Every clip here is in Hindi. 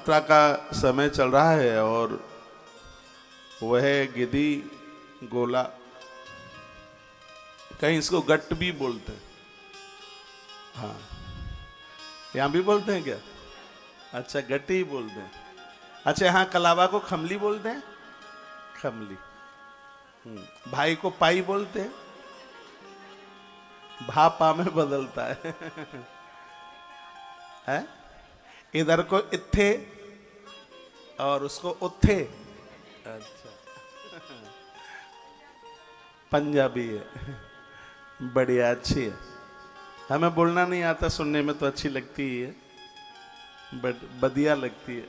यात्रा का समय चल रहा है और वह गिद्धि गोला, कहीं इसको गट्ट भी बोलते हैं। हाँ, यहाँ भी बोलते हैं क्या? अच्छा, गट्टी ही बोलते हैं। अच्छा, यहाँ कलावा को खमली बोलते हैं, खमली। भाई को पाई बोलते हैं, भा पा में बदलता है। है? इधर को इत्थे और उसको उत्थे। अच्छा, पंजाबी है, बढ़िया, अच्छी है। हमें बोलना नहीं आता, सुनने में तो अच्छी लगती ही है, बट बढ़िया लगती है।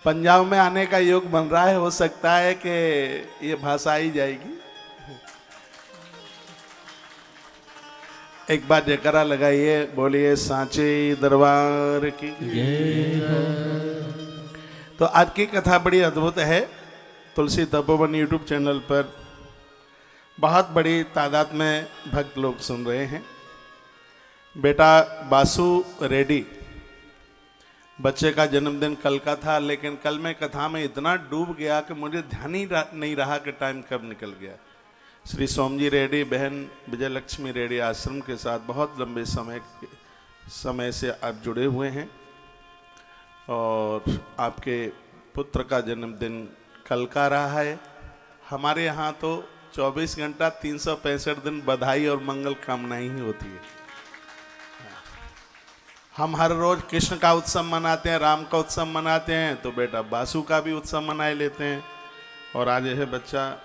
पंजाब में आने का योग बन रहा है, हो सकता है कि ये भाषा ही जाएगी। एक बार जयकारा लगाइए, बोलिए सांचे दरबार की। तो आज की कथा बड़ी अद्भुत है। तुलसी तपोवन यूट्यूब चैनल पर बहुत बड़ी तादाद में भक्त लोग सुन रहे हैं। बेटा बासु रेड्डी, बच्चे का जन्मदिन कल का था, लेकिन कल मैं कथा में इतना डूब गया कि मुझे ध्यान ही नहीं रहा कि टाइम कब निकल गया। श्री सोमजी रेड्डी बहन विजय लक्ष्मी रेड्डी आश्रम के साथ बहुत लंबे समय से आप जुड़े हुए हैं और आपके पुत्र का जन्मदिन कल का रहा है। हमारे यहाँ तो 24 घंटा 365 दिन बधाई और मंगल कामनाएं ही होती है। हम हर रोज कृष्ण का उत्सव मनाते हैं, राम का उत्सव मनाते हैं, तो बेटा बासु का भी उत्सव मनाए लेते हैं। और आज यह बच्चा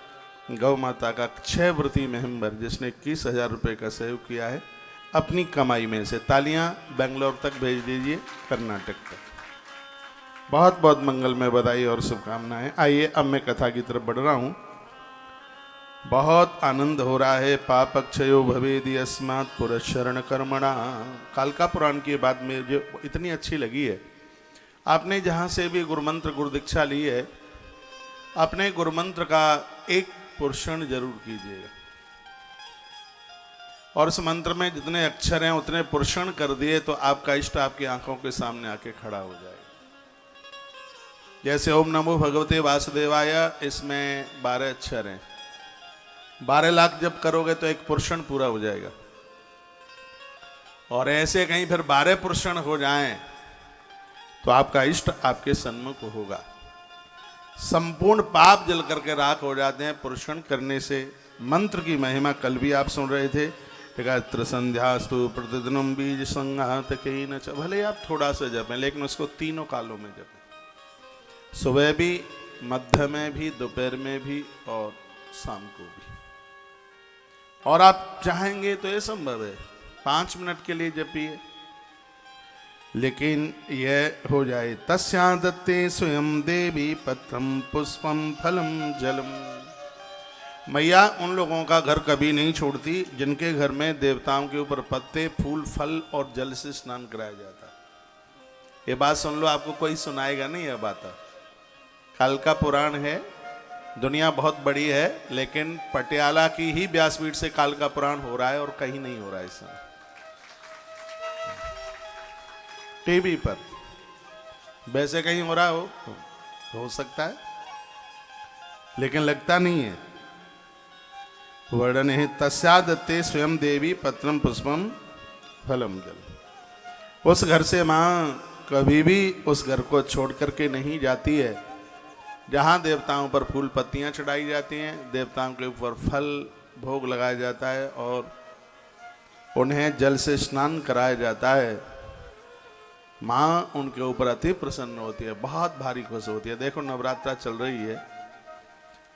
गौ माता का 6 व्रती मेंबर, जिसने 21,000 रुपये का सहयोग किया है अपनी कमाई में से। तालियां बेंगलोर तक भेज दीजिए, कर्नाटक तक। बहुत बहुत मंगल में बधाई और शुभकामनाएं। आइए अब मैं कथा की तरफ बढ़ रहा हूँ। बहुत आनंद हो रहा है। पाप अक्षयो भवेदि अस्मात् पुरस्चरण कर्मणा। कालका पुराण की बात मुझे इतनी अच्छी लगी है। आपने जहाँ से भी गुरुमंत्र गुरु दीक्षा ली है, अपने गुरुमंत्र का एक पुरुषण जरूर कीजिएगा और उस मंत्र में जितने अक्षर हैं उतने पुरुषण कर दिए तो आपका इष्ट आपकी आंखों के सामने आके खड़ा हो जाएगा। जैसे ओम नमो भगवते वासुदेवाय, इसमें 12 अक्षर हैं। 12 लाख जब करोगे तो एक पुरुषण पूरा हो जाएगा। और ऐसे कहीं फिर 12 पुरुषण हो जाएं तो आपका इष्ट आपके सन्मुख होगा। संपूर्ण पाप जल करके राख हो जाते हैं पुरुषण करने से। मंत्र की महिमा कल भी आप सुन रहे थे। त्र संध्यास्तु प्रतिदिनम बीज संघात कहीं न, भले आप थोड़ा सा जपें लेकिन उसको तीनों कालों में जपें, सुबह भी, मध्य में भी, दोपहर में भी और शाम को भी। और आप चाहेंगे तो ये संभव है 5 मिनट के लिए जपिए, लेकिन यह हो जाए। तस्या दत्ते स्वयं देवी पत्रम पुष्पम फलम जलम। मैया उन लोगों का घर कभी नहीं छोड़ती जिनके घर में देवताओं के ऊपर पत्ते, फूल, फल और जल से स्नान कराया जाता है। ये बात सुन लो, आपको कोई सुनाएगा नहीं यह बात। कल का पुराण है, दुनिया बहुत बड़ी है, लेकिन पटियाला की ही व्यासपीठ से काल का पुराण हो रहा है और कहीं नहीं हो रहा है इस समय। टीवी पर वैसे कहीं हो रहा हो सकता है, लेकिन लगता नहीं है। वर्णन है तस्या दत्ते स्वयं देवी पत्रम पुष्पम फलम जल। उस घर से मां कभी भी उस घर को छोड़ करके नहीं जाती है जहां देवताओं पर फूल पत्तियां चढ़ाई जाती हैं, देवताओं के ऊपर फल भोग लगाया जाता है और उन्हें जल से स्नान कराया जाता है। माँ उनके ऊपर अति प्रसन्न होती है, बहुत भारी खुश होती है। देखो नवरात्रा चल रही है,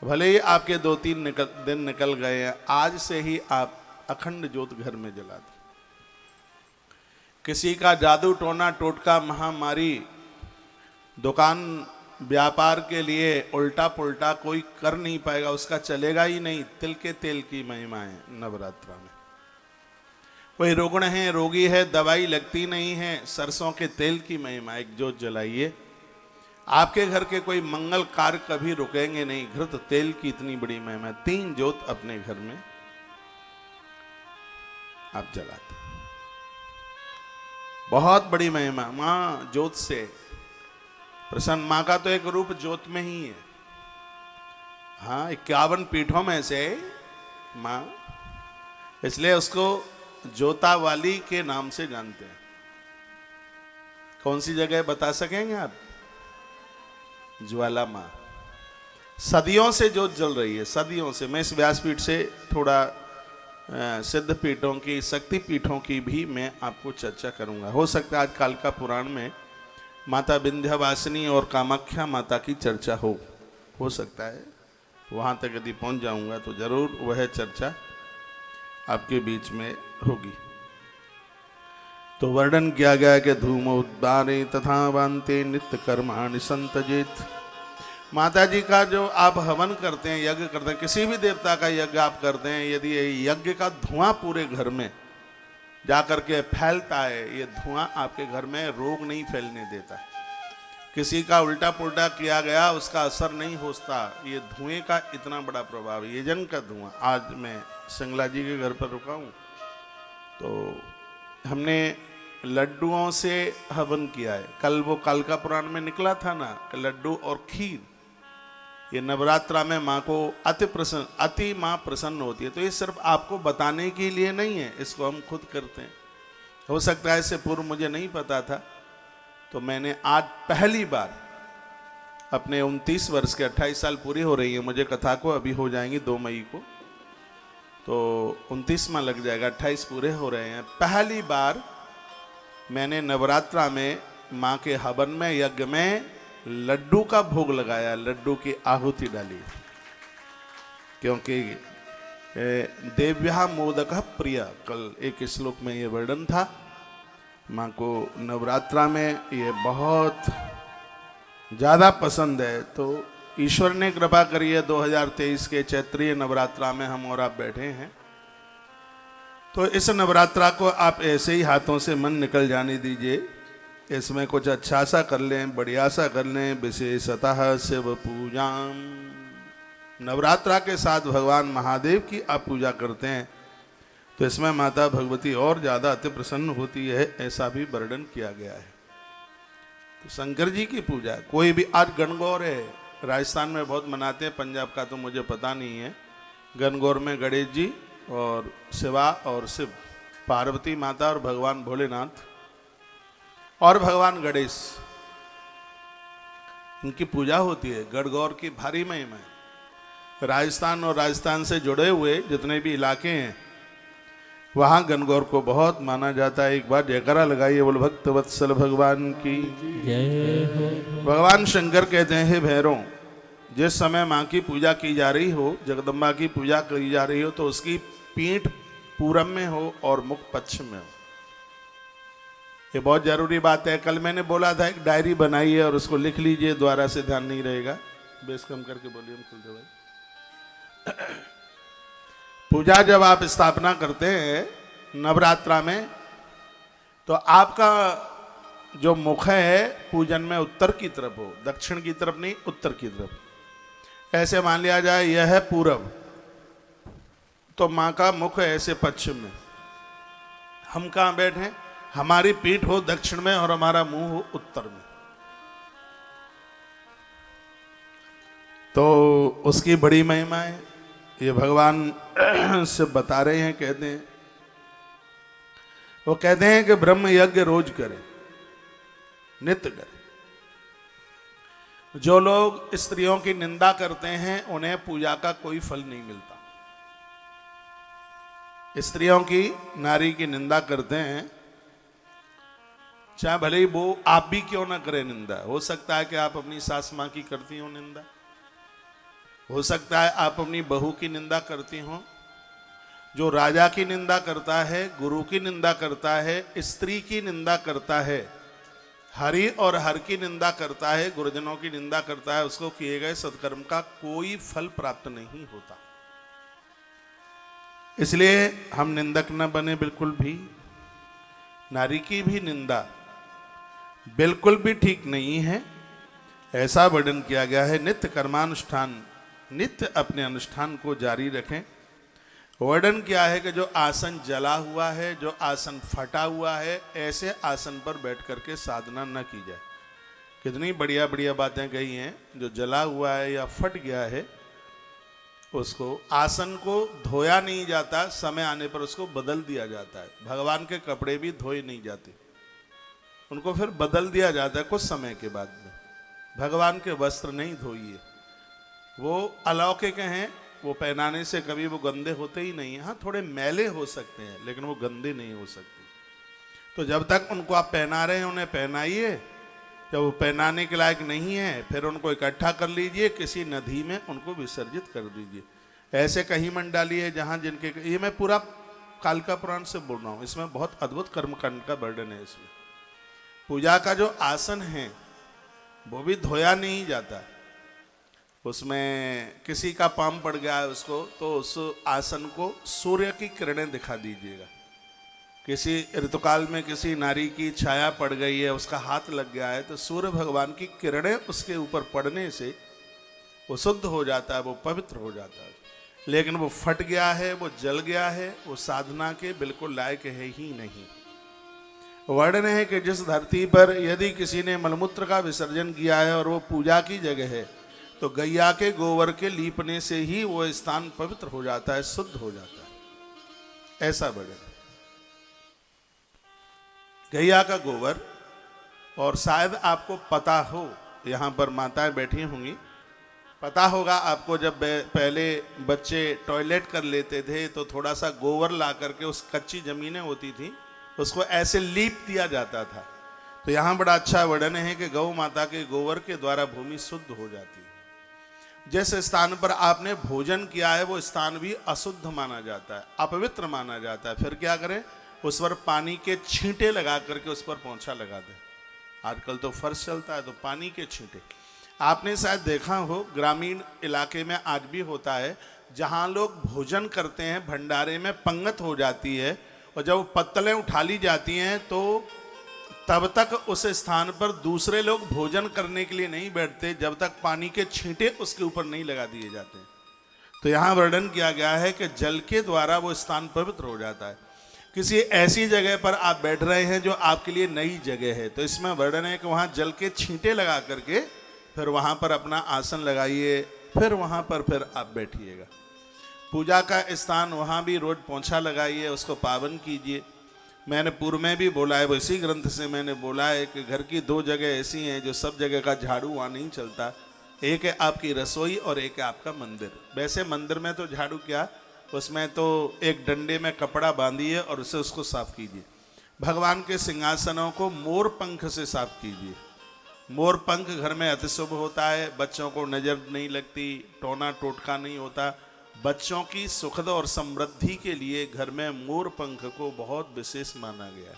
भले ही आपके 2-3 दिन निकल गए हैं, आज से ही आप अखंड ज्योत घर में जला दें। किसी का जादू टोना टोटका महामारी दुकान व्यापार के लिए उल्टा पुल्टा कोई कर नहीं पाएगा, उसका चलेगा ही नहीं। तिल के तेल की महिमा है नवरात्रा में। कोई रुग्ण है, रोगी है, दवाई लगती नहीं है, सरसों के तेल की महिमा। एक जोत जलाइए, आपके घर के कोई मंगल कार्य कभी रुकेंगे नहीं। घृत तेल की इतनी बड़ी महिमा। 3 जोत अपने घर में आप जलाते। बहुत बड़ी महिमा, मां ज्योत से प्रसन्न। मां का तो एक रूप ज्योत में ही है। हाँ, 51 पीठों में से मां, इसलिए उसको ज्योता वाली के नाम से जानते हैं। कौन सी जगह बता सकेंगे आप? ज्वाला मां। सदियों से ज्योत जल रही है, सदियों से। मैं इस व्यासपीठ से थोड़ा सिद्ध पीठों की, शक्ति पीठों की भी मैं आपको चर्चा करूंगा। हो सकता है आज कालिका पुराण में माता विंध्यवासिनी और कामाख्या माता की चर्चा हो सकता है। वहां तक यदि पहुंच जाऊंगा तो जरूर वह चर्चा आपके बीच में होगी। तो वर्णन किया गया कि धूमोद्वारे तथा वान्ते नित्य कर्माणि संतजेत। माता जी का जो आप हवन करते हैं, यज्ञ करते हैं, किसी भी देवता का यज्ञ आप करते हैं, यदि यज्ञ का धुआं पूरे घर में जाकर के फैलता है, ये धुआं आपके घर में रोग नहीं फैलने देता। किसी का उल्टा पुल्टा किया गया, उसका असर नहीं होता। ये धुएं का इतना बड़ा प्रभाव, ये जन का धुआं। आज मैं संगला जी के घर पर रुका हूँ, तो हमने लड्डुओं से हवन किया है। कल वो कालिका पुराण में निकला था ना, लड्डू और खीर। ये नवरात्रा में माँ को अति माँ प्रसन्न होती है। तो ये सिर्फ आपको बताने के लिए नहीं है, इसको हम खुद करते हैं। हो सकता है इससे पूर्व मुझे नहीं पता था, तो मैंने आज पहली बार अपने 29 वर्ष के 28 साल पूरी हो रही है मुझे कथा को, अभी हो जाएंगी 2 मई को, तो 29वां लग जाएगा, 28 पूरे हो रहे हैं। पहली बार मैंने नवरात्रा में माँ के हवन में, यज्ञ में लड्डू का भोग लगाया, लड्डू की आहुति डाली। क्योंकि देव्या मोदक प्रिय, कल एक श्लोक में ये वर्णन था। माँ को नवरात्रा में ये बहुत ज़्यादा पसंद है। तो ईश्वर ने कृपा करी है, 2023 के चैत्रीय नवरात्रा में हम और आप बैठे हैं। तो इस नवरात्रा को आप ऐसे ही हाथों से मन निकल जाने दीजिए। इसमें कुछ अच्छा सा कर लें, बढ़िया सा कर लें। विशेषतः शिव पूजा, नवरात्रा के साथ भगवान महादेव की आप पूजा करते हैं तो इसमें माता भगवती और ज़्यादा अति प्रसन्न होती है, ऐसा भी वर्णन किया गया है। तो शंकर जी की पूजा, कोई भी, आज गणगौर है, राजस्थान में बहुत मनाते हैं, पंजाब का तो मुझे पता नहीं है। गणगौर में गणेश जी और शिवा और शिव, पार्वती माता और भगवान भोलेनाथ और भगवान गणेश, इनकी पूजा होती है। गणगौर की भारी महिमा है। राजस्थान और राजस्थान से जुड़े हुए जितने भी इलाके हैं, वहाँ गणगौर को बहुत माना जाता है। एक बार जयकारा लगाइए, बोल भक्त वत्सल भगवान की जय हो। भगवान शंकर कहते हैं, हे भैरव, जिस समय माँ की पूजा की जा रही हो, जगदम्बा की पूजा की जा रही हो, तो उसकी पीठ पूरब में हो और मुख पश्चिम में हो। ये बहुत जरूरी बात है। कल मैंने बोला था एक डायरी बनाइए और उसको लिख लीजिए, द्वारा से ध्यान नहीं रहेगा। बेस कम करके बोलिए, खुल दे भाई। पूजा जब आप स्थापना करते हैं नवरात्रा में, तो आपका जो मुख है पूजन में उत्तर की तरफ हो, दक्षिण की तरफ नहीं, उत्तर की तरफ। ऐसे मान लिया जाए यह है पूरब, तो माँ का मुख ऐसे पश्चिम में। हम कहाँ बैठे, हमारी पीठ हो दक्षिण में और हमारा मुंह हो उत्तर में। तो उसकी बड़ी महिमा है। ये भगवान से बता रहे हैं, कहते हैं, वो कहते हैं कि ब्रह्म यज्ञ रोज करे, नित्य करे। जो लोग स्त्रियों की निंदा करते हैं उन्हें पूजा का कोई फल नहीं मिलता। स्त्रियों की, नारी की निंदा करते हैं, चाहे भले ही वो आप भी क्यों ना करें निंदा। हो सकता है कि आप अपनी सास माँ की करती हो निंदा, हो सकता है आप अपनी बहू की निंदा करती हो। जो राजा की निंदा करता है, गुरु की निंदा करता है, स्त्री की निंदा करता है, हरि और हर की निंदा करता है, गुरुजनों की निंदा करता है, उसको किए गए सत्कर्म का कोई फल प्राप्त नहीं होता। इसलिए हम निंदक न बने बिल्कुल भी। नारी की भी निंदा बिल्कुल भी ठीक नहीं है, ऐसा वर्णन किया गया है। नित्य कर्मानुष्ठान, नित्य अपने अनुष्ठान को जारी रखें। वर्णन क्या है कि जो आसन जला हुआ है, जो आसन फटा हुआ है, ऐसे आसन पर बैठ करके साधना न की जाए। कितनी बढ़िया बढ़िया बातें कही हैं। जो जला हुआ है या फट गया है उसको, आसन को धोया नहीं जाता, समय आने पर उसको बदल दिया जाता है। भगवान के कपड़े भी धोए नहीं जाते, उनको फिर बदल दिया जाता है कुछ समय के बाद में। भगवान के वस्त्र नहीं धोइए, वो अलौकिक हैं, वो पहनाने से कभी वो गंदे होते ही नहीं हैं। हाँ, थोड़े मैले हो सकते हैं लेकिन वो गंदे नहीं हो सकते। तो जब तक उनको आप पहना रहे हैं उन्हें पहनाइए, जब वो पहनाने के लायक नहीं है फिर उनको इकट्ठा कर लीजिए, किसी नदी में उनको विसर्जित कर दीजिए। ऐसे कहीं मंडाली है जहाँ जिनके, ये मैं पूरा कालिका पुराण से बोल रहा हूँ, इसमें बहुत अद्भुत कर्मकांड का वर्णन है। इसमें पूजा का जो आसन है वो भी धोया नहीं जाता, उसमें किसी का पाम पड़ गया है उसको, तो उस आसन को सूर्य की किरणें दिखा दीजिएगा। किसी ऋतुकाल में किसी नारी की छाया पड़ गई है, उसका हाथ लग गया है, तो सूर्य भगवान की किरणें उसके ऊपर पड़ने से वो शुद्ध हो जाता है, वो पवित्र हो जाता है। लेकिन वो फट गया है, वो जल गया है, वो साधना के बिल्कुल लायक है ही नहीं। वर्णन है कि जिस धरती पर यदि किसी ने मलमूत्र का विसर्जन किया है और वो पूजा की जगह है, तो गैया के गोबर के लीपने से ही वो स्थान पवित्र हो जाता है, शुद्ध हो जाता है। ऐसा वर्णन गैया का गोबर। और शायद आपको पता हो, यहाँ पर माताएं बैठी होंगी, पता होगा आपको, जब पहले बच्चे टॉयलेट कर लेते थे तो थोड़ा सा गोबर ला करके, उस कच्ची जमीनें होती थी उसको ऐसे लीप दिया जाता था। तो यहाँ बड़ा अच्छा वर्णन है कि गौ माता के गोबर के द्वारा भूमि शुद्ध हो जाती है। जिस स्थान पर आपने भोजन किया है वो स्थान भी अशुद्ध माना जाता है, अपवित्र माना जाता है। फिर क्या करें, उस पर पानी के छींटे लगा करके उस पर पोंछा लगा दें। आजकल तो फर्श चलता है तो पानी के छींटे। आपने शायद देखा हो ग्रामीण इलाके में आज भी होता है, जहां लोग भोजन करते हैं भंडारे में पंगत हो जाती है और जब पत्तलें उठा ली जाती हैं तो तब तक उस स्थान पर दूसरे लोग भोजन करने के लिए नहीं बैठते जब तक पानी के छींटे उसके ऊपर नहीं लगा दिए जाते। तो यहाँ वर्णन किया गया है कि जल के द्वारा वो स्थान पवित्र हो जाता है। किसी ऐसी जगह पर आप बैठ रहे हैं जो आपके लिए नई जगह है, तो इसमें वर्णन है कि वहाँ जल के छींटे लगा करके फिर वहाँ पर अपना आसन लगाइए, फिर वहाँ पर फिर आप बैठिएगा। पूजा का स्थान वहाँ भी रोज पोंछा लगाइए, उसको पावन कीजिए। मैंने पूर्व में भी बोला है, वो इसी ग्रंथ से मैंने बोला है कि घर की दो जगह ऐसी हैं जो सब जगह का झाड़ू वहाँ नहीं चलता। एक है आपकी रसोई और एक है आपका मंदिर। वैसे मंदिर में तो झाड़ू क्या, उसमें तो एक डंडे में कपड़ा बांधिए और उससे उसको साफ कीजिए। भगवान के सिंहासनों को मोर पंख से साफ कीजिए। मोर पंख घर में अति शुभ होता है, बच्चों को नजर नहीं लगती, टोना टोटका नहीं होता। बच्चों की सुखद और समृद्धि के लिए घर में मोर पंख को बहुत विशेष माना गया है।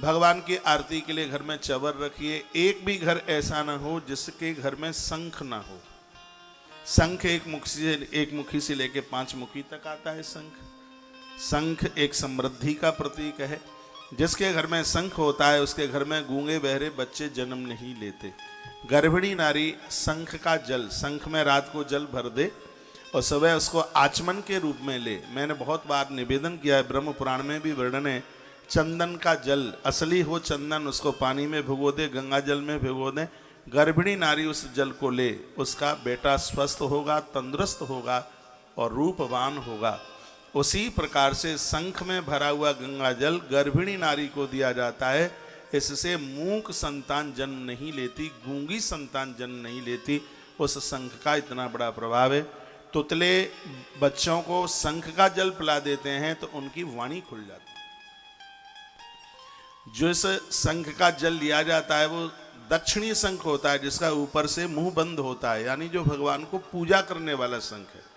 भगवान की आरती के लिए घर में चवर रखिए। एक भी घर ऐसा ना हो जिसके घर में शंख ना हो। शंख एक मुखी से लेके 5 मुखी तक आता है। शंख एक समृद्धि का प्रतीक है। जिसके घर में शंख होता है उसके घर में गूंगे बहरे बच्चे जन्म नहीं लेते। गर्भिणी नारी शंख का जल, शंख में रात को जल भर दे और सुबह उसको आचमन के रूप में ले। मैंने बहुत बार निवेदन किया है, ब्रह्म पुराण में भी वर्णन है। चंदन का जल, असली हो चंदन, उसको पानी में भिगो दे, गंगा जल में भिगो दे। गर्भिणी नारी उस जल को ले, उसका बेटा स्वस्थ होगा, तंदुरुस्त होगा और रूपवान होगा। उसी प्रकार से शंख में भरा हुआ गंगा जल गर्भिणी नारी को दिया जाता है। इससे मूक संतान जन्म नहीं लेती, गूंगी संतान जन्म नहीं लेती। उस शंख का इतना बड़ा प्रभाव है। तुतले बच्चों को शंख का जल पिला देते हैं तो उनकी वाणी खुल जाती है। जो इस शंख का जल लिया जाता है वो दक्षिणी शंख होता है, जिसका ऊपर से मुंह बंद होता है, यानी जो भगवान को पूजा करने वाला शंख है।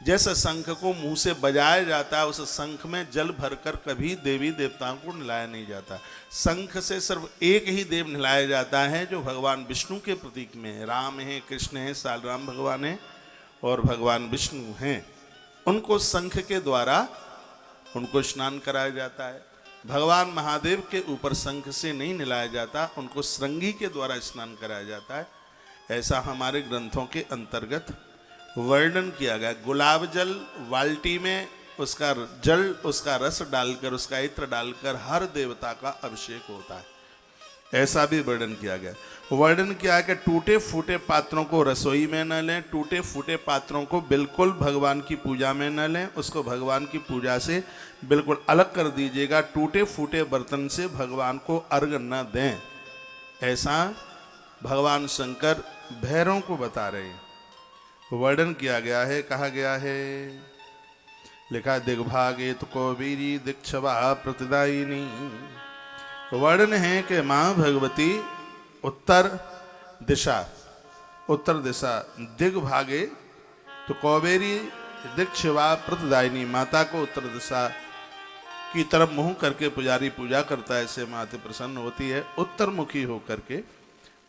जैसे शंख को मुंह से बजाया जाता है, उस शंख में जल भरकर कभी देवी देवताओं को नहलाया नहीं जाता। शंख से सिर्फ एक ही देव नहलाया जाता है जो भगवान विष्णु के प्रतीक में है। राम है, कृष्ण है, सालराम भगवान है और भगवान विष्णु हैं। उनको शंख के द्वारा उनको स्नान कराया जाता है। भगवान महादेव के ऊपर शंख से नहीं नहलाया जाता, उनको श्रृंगी के द्वारा स्नान कराया जाता है। ऐसा हमारे ग्रंथों के अंतर्गत वर्णन किया गया। गुलाब जल बाल्टी में उसका जल, उसका रस डालकर, उसका इत्र डालकर हर देवता का अभिषेक होता है। ऐसा भी वर्णन किया गया। वर्णन किया है कि टूटे फूटे पात्रों को रसोई में न लें, टूटे फूटे पात्रों को बिल्कुल भगवान की पूजा में न लें, उसको भगवान की पूजा से बिल्कुल अलग कर दीजिएगा। टूटे फूटे बर्तन से भगवान को अर्घ न दें, ऐसा भगवान शंकर भैरवों को बता रहे हैं। वर्णन किया गया है, कहा गया है, लिखा दिग्भागे तो कौबीरी दिक्षवा प्रतिदायिनी। वर्णन है कि माँ भगवती उत्तर दिशा दिग्भागे तो कौबेरी दिक्षवा प्रतिदायिनी, माता को उत्तर दिशा की तरफ मुंह करके पुजारी पूजा करता है, इससे माता प्रसन्न होती है। उत्तर मुखी होकर के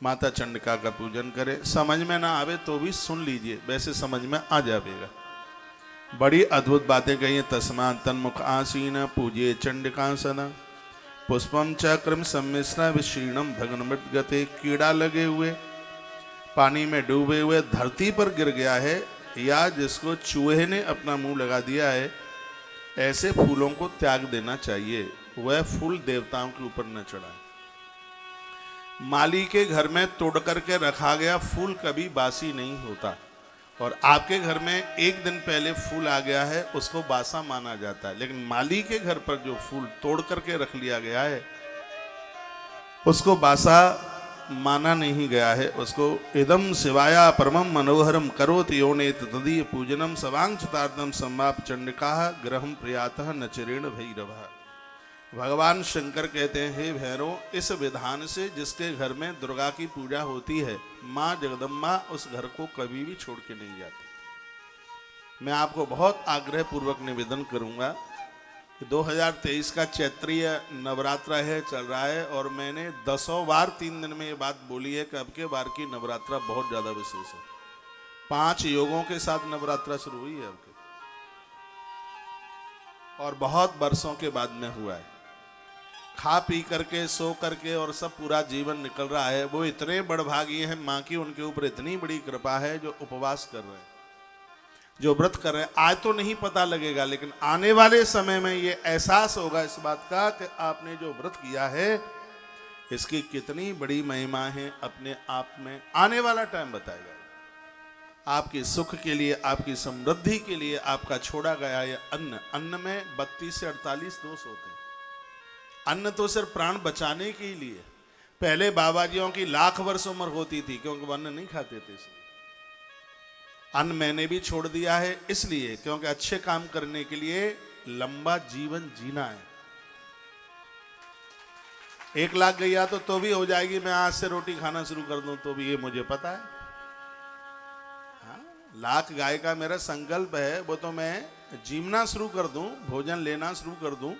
माता चंडिका का पूजन करे। समझ में ना आवे तो भी सुन लीजिए, वैसे समझ में आ जाएगा। बड़ी अद्भुत बातें कही हैं। तस्मा तन्मुख आसीन पूजे चंडिका सना, पुष्पम चक्रम सम्मिश्रा विशीर्णम भगनमृत गते। कीड़ा लगे हुए, पानी में डूबे हुए, धरती पर गिर गया है, या जिसको चूहे ने अपना मुंह लगा दिया है, ऐसे फूलों को त्याग देना चाहिए। वह फूल देवताओं के ऊपर न चढ़ाए। माली के घर में तोड़ करके रखा गया फूल कभी बासी नहीं होता, और आपके घर में एक दिन पहले फूल आ गया है उसको बासा माना जाता है। लेकिन माली के घर पर जो फूल तोड़ करके रख लिया गया है उसको बासा माना नहीं गया है। उसको इदम शिवाया परमम मनोहरम करोति योनेत तदीय पूजनम सवांक्षतार्थम संवाप चंडिका ग्रहम प्रियातः नचरेण भैरव। भगवान शंकर कहते हैं, हे भैरव, इस विधान से जिसके घर में दुर्गा की पूजा होती है, माँ जगदम्बा उस घर को कभी भी छोड़ के नहीं जाती। मैं आपको बहुत आग्रह पूर्वक निवेदन करूंगा कि 2023 का चैत्रीय नवरात्रा है, चल रहा है, और मैंने 10 बार 3 दिन में ये बात बोली है कि अब के बार की नवरात्रा बहुत ज्यादा विशेष है। 5 योगों के साथ नवरात्रा शुरू हुई है अब के, और बहुत वर्षों के बाद में हुआ है। खा पी करके, सो करके और सब पूरा जीवन निकल रहा है। वो इतने बड़भागी हैं, माँ की उनके ऊपर इतनी बड़ी कृपा है, जो उपवास कर रहे हैं, जो व्रत कर रहे हैं। आज तो नहीं पता लगेगा, लेकिन आने वाले समय में ये एहसास होगा इस बात का कि आपने जो व्रत किया है इसकी कितनी बड़ी महिमा है। अपने आप में आने वाला टाइम बताएगा। आपके सुख के लिए, आपकी समृद्धि के लिए आपका छोड़ा गया ये अन्न में 32 से 48 दोष होते हैं। अन्न तो सिर्फ प्राण बचाने के लिए। पहले बाबाजियों की लाख वर्ष उम्र होती थी, क्योंकि वो अन्न नहीं खाते थे। अन्न मैंने भी छोड़ दिया है इसलिए, क्योंकि अच्छे काम करने के लिए लंबा जीवन जीना है। 1 लाख गैया तो भी हो जाएगी, मैं आज से रोटी खाना शुरू कर दूं तो भी, ये मुझे पता है। हाँ, 1 लाख गाय का मेरा संकल्प है, वो तो मैं जीवना शुरू कर दूं, भोजन लेना शुरू कर दूं,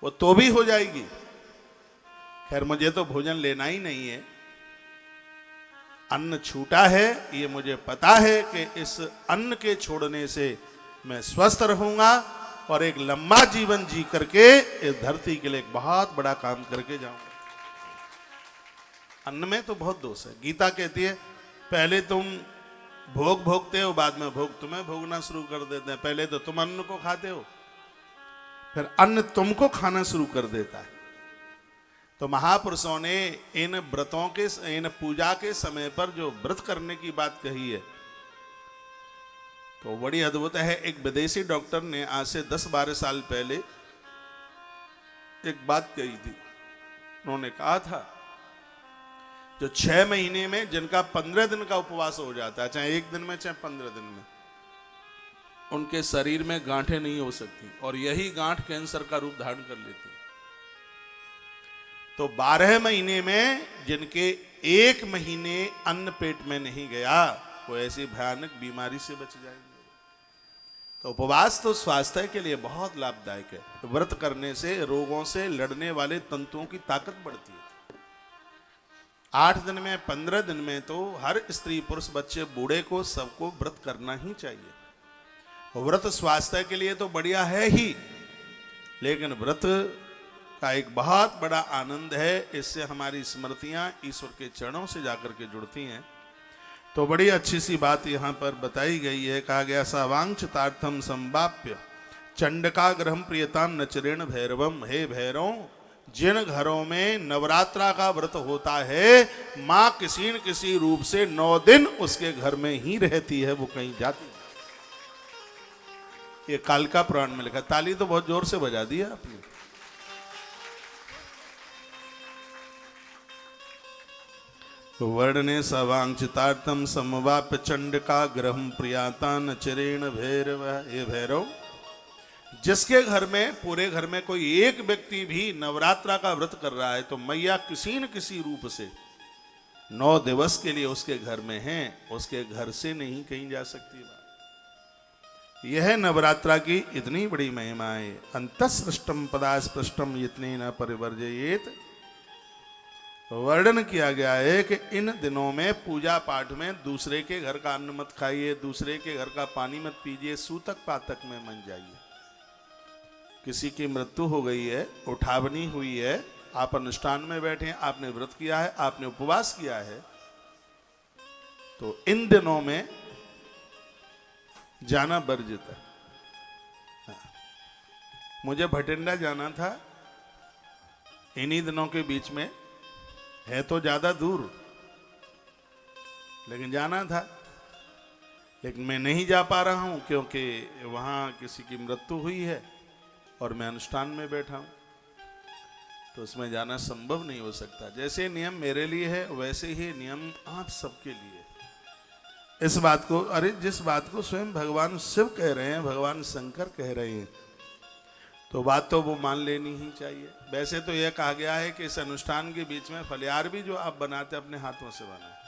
वो तो भी हो जाएगी। खैर, मुझे तो भोजन लेना ही नहीं है। अन्न छूटा है, ये मुझे पता है कि इस अन्न के छोड़ने से मैं स्वस्थ रहूंगा और एक लंबा जीवन जी करके इस धरती के लिए एक बहुत बड़ा काम करके जाऊंगा। अन्न में तो बहुत दोष है। गीता कहती है, पहले तुम भोग भोगते हो, बाद में भोग तुम्हें भोगना शुरू कर देते हैं। पहले तो तुम अन्न को खाते हो, फिर अन्न तुमको खाना शुरू कर देता है। तो महापुरुषों ने इन व्रतों के, इन पूजा के समय पर जो व्रत करने की बात कही है तो बड़ी अद्भुत है। एक विदेशी डॉक्टर ने आज से 10-12 साल पहले एक बात कही थी। उन्होंने कहा था, जो 6 महीने में जिनका 15 दिन का उपवास हो जाता है, चाहे 1 दिन में चाहे 15 दिन में, उनके शरीर में गांठें नहीं हो सकती, और यही गांठ कैंसर का रूप धारण कर लेती। तो 12 महीने में जिनके 1 महीने अन्न पेट में नहीं गया, वो ऐसी भयानक बीमारी से बच जाएंगे। तो उपवास तो स्वास्थ्य के लिए बहुत लाभदायक है। व्रत करने से रोगों से लड़ने वाले तंतुओं की ताकत बढ़ती है। 8 दिन में, 15 दिन में तो हर स्त्री, पुरुष, बच्चे, बूढ़े को, सबको व्रत करना ही चाहिए। व्रत स्वास्थ्य के लिए तो बढ़िया है ही, लेकिन व्रत का एक बहुत बड़ा आनंद है। इससे हमारी स्मृतियां ईश्वर के चरणों से जाकर के जुड़ती हैं। तो बड़ी अच्छी सी बात यहाँ पर बताई गई है। कहा गया सावांक्षतार्थम संवाप्य चंडका ग्रहम प्रियताम नचरेण भैरवम। हे भैरव, जिन घरों में नवरात्रा का व्रत होता है, माँ किसी न किसी रूप से 9 दिन उसके घर में ही रहती है, वो कहीं जाती नहीं। ये कालिका पुराण में लिखा। ताली तो बहुत जोर से बजा दी है आपने। वर्णने सवांक्षितार्थम समवाप्य चंडका ग्रहम प्रियातान चरेण भैरव। ये भैरव, जिसके घर में, पूरे घर में कोई एक व्यक्ति भी नवरात्रा का व्रत कर रहा है, तो मैया किसी न किसी रूप से 9 दिवस के लिए उसके घर में है, उसके घर से नहीं कहीं जा सकती बात। यह नवरात्रा की इतनी बड़ी महिमा है। अंतःसृष्टम पदास्पृष्टम इतने न परिवर्जयेत। वर्णन किया गया है कि इन दिनों में पूजा पाठ में दूसरे के घर का अन्न मत खाइए, दूसरे के घर का पानी मत पीजिए, सूतक पातक में मन जाइए। किसी की मृत्यु हो गई है, उठावनी हुई है, आप अनुष्ठान में बैठे हैं, आपने व्रत किया है, आपने उपवास किया है, तो इन दिनों में जाना वर्जित है। मुझे भटिंडा जाना था इन्हीं दिनों के बीच में, है तो ज्यादा दूर, लेकिन जाना था। लेकिन मैं नहीं जा पा रहा हूं क्योंकि वहां किसी की मृत्यु हुई है और मैं अनुष्ठान में बैठा हूं, तो उसमें जाना संभव नहीं हो सकता। जैसे नियम मेरे लिए है, वैसे ही नियम आप सबके लिए। इस बात को, अरे जिस बात को स्वयं भगवान शिव कह रहे हैं, भगवान शंकर कह रहे हैं, तो बात तो वो मान लेनी ही चाहिए। वैसे तो यह कहा गया है कि इस अनुष्ठान के बीच में फलियार भी जो आप बनाते अपने हाथों से बनाए।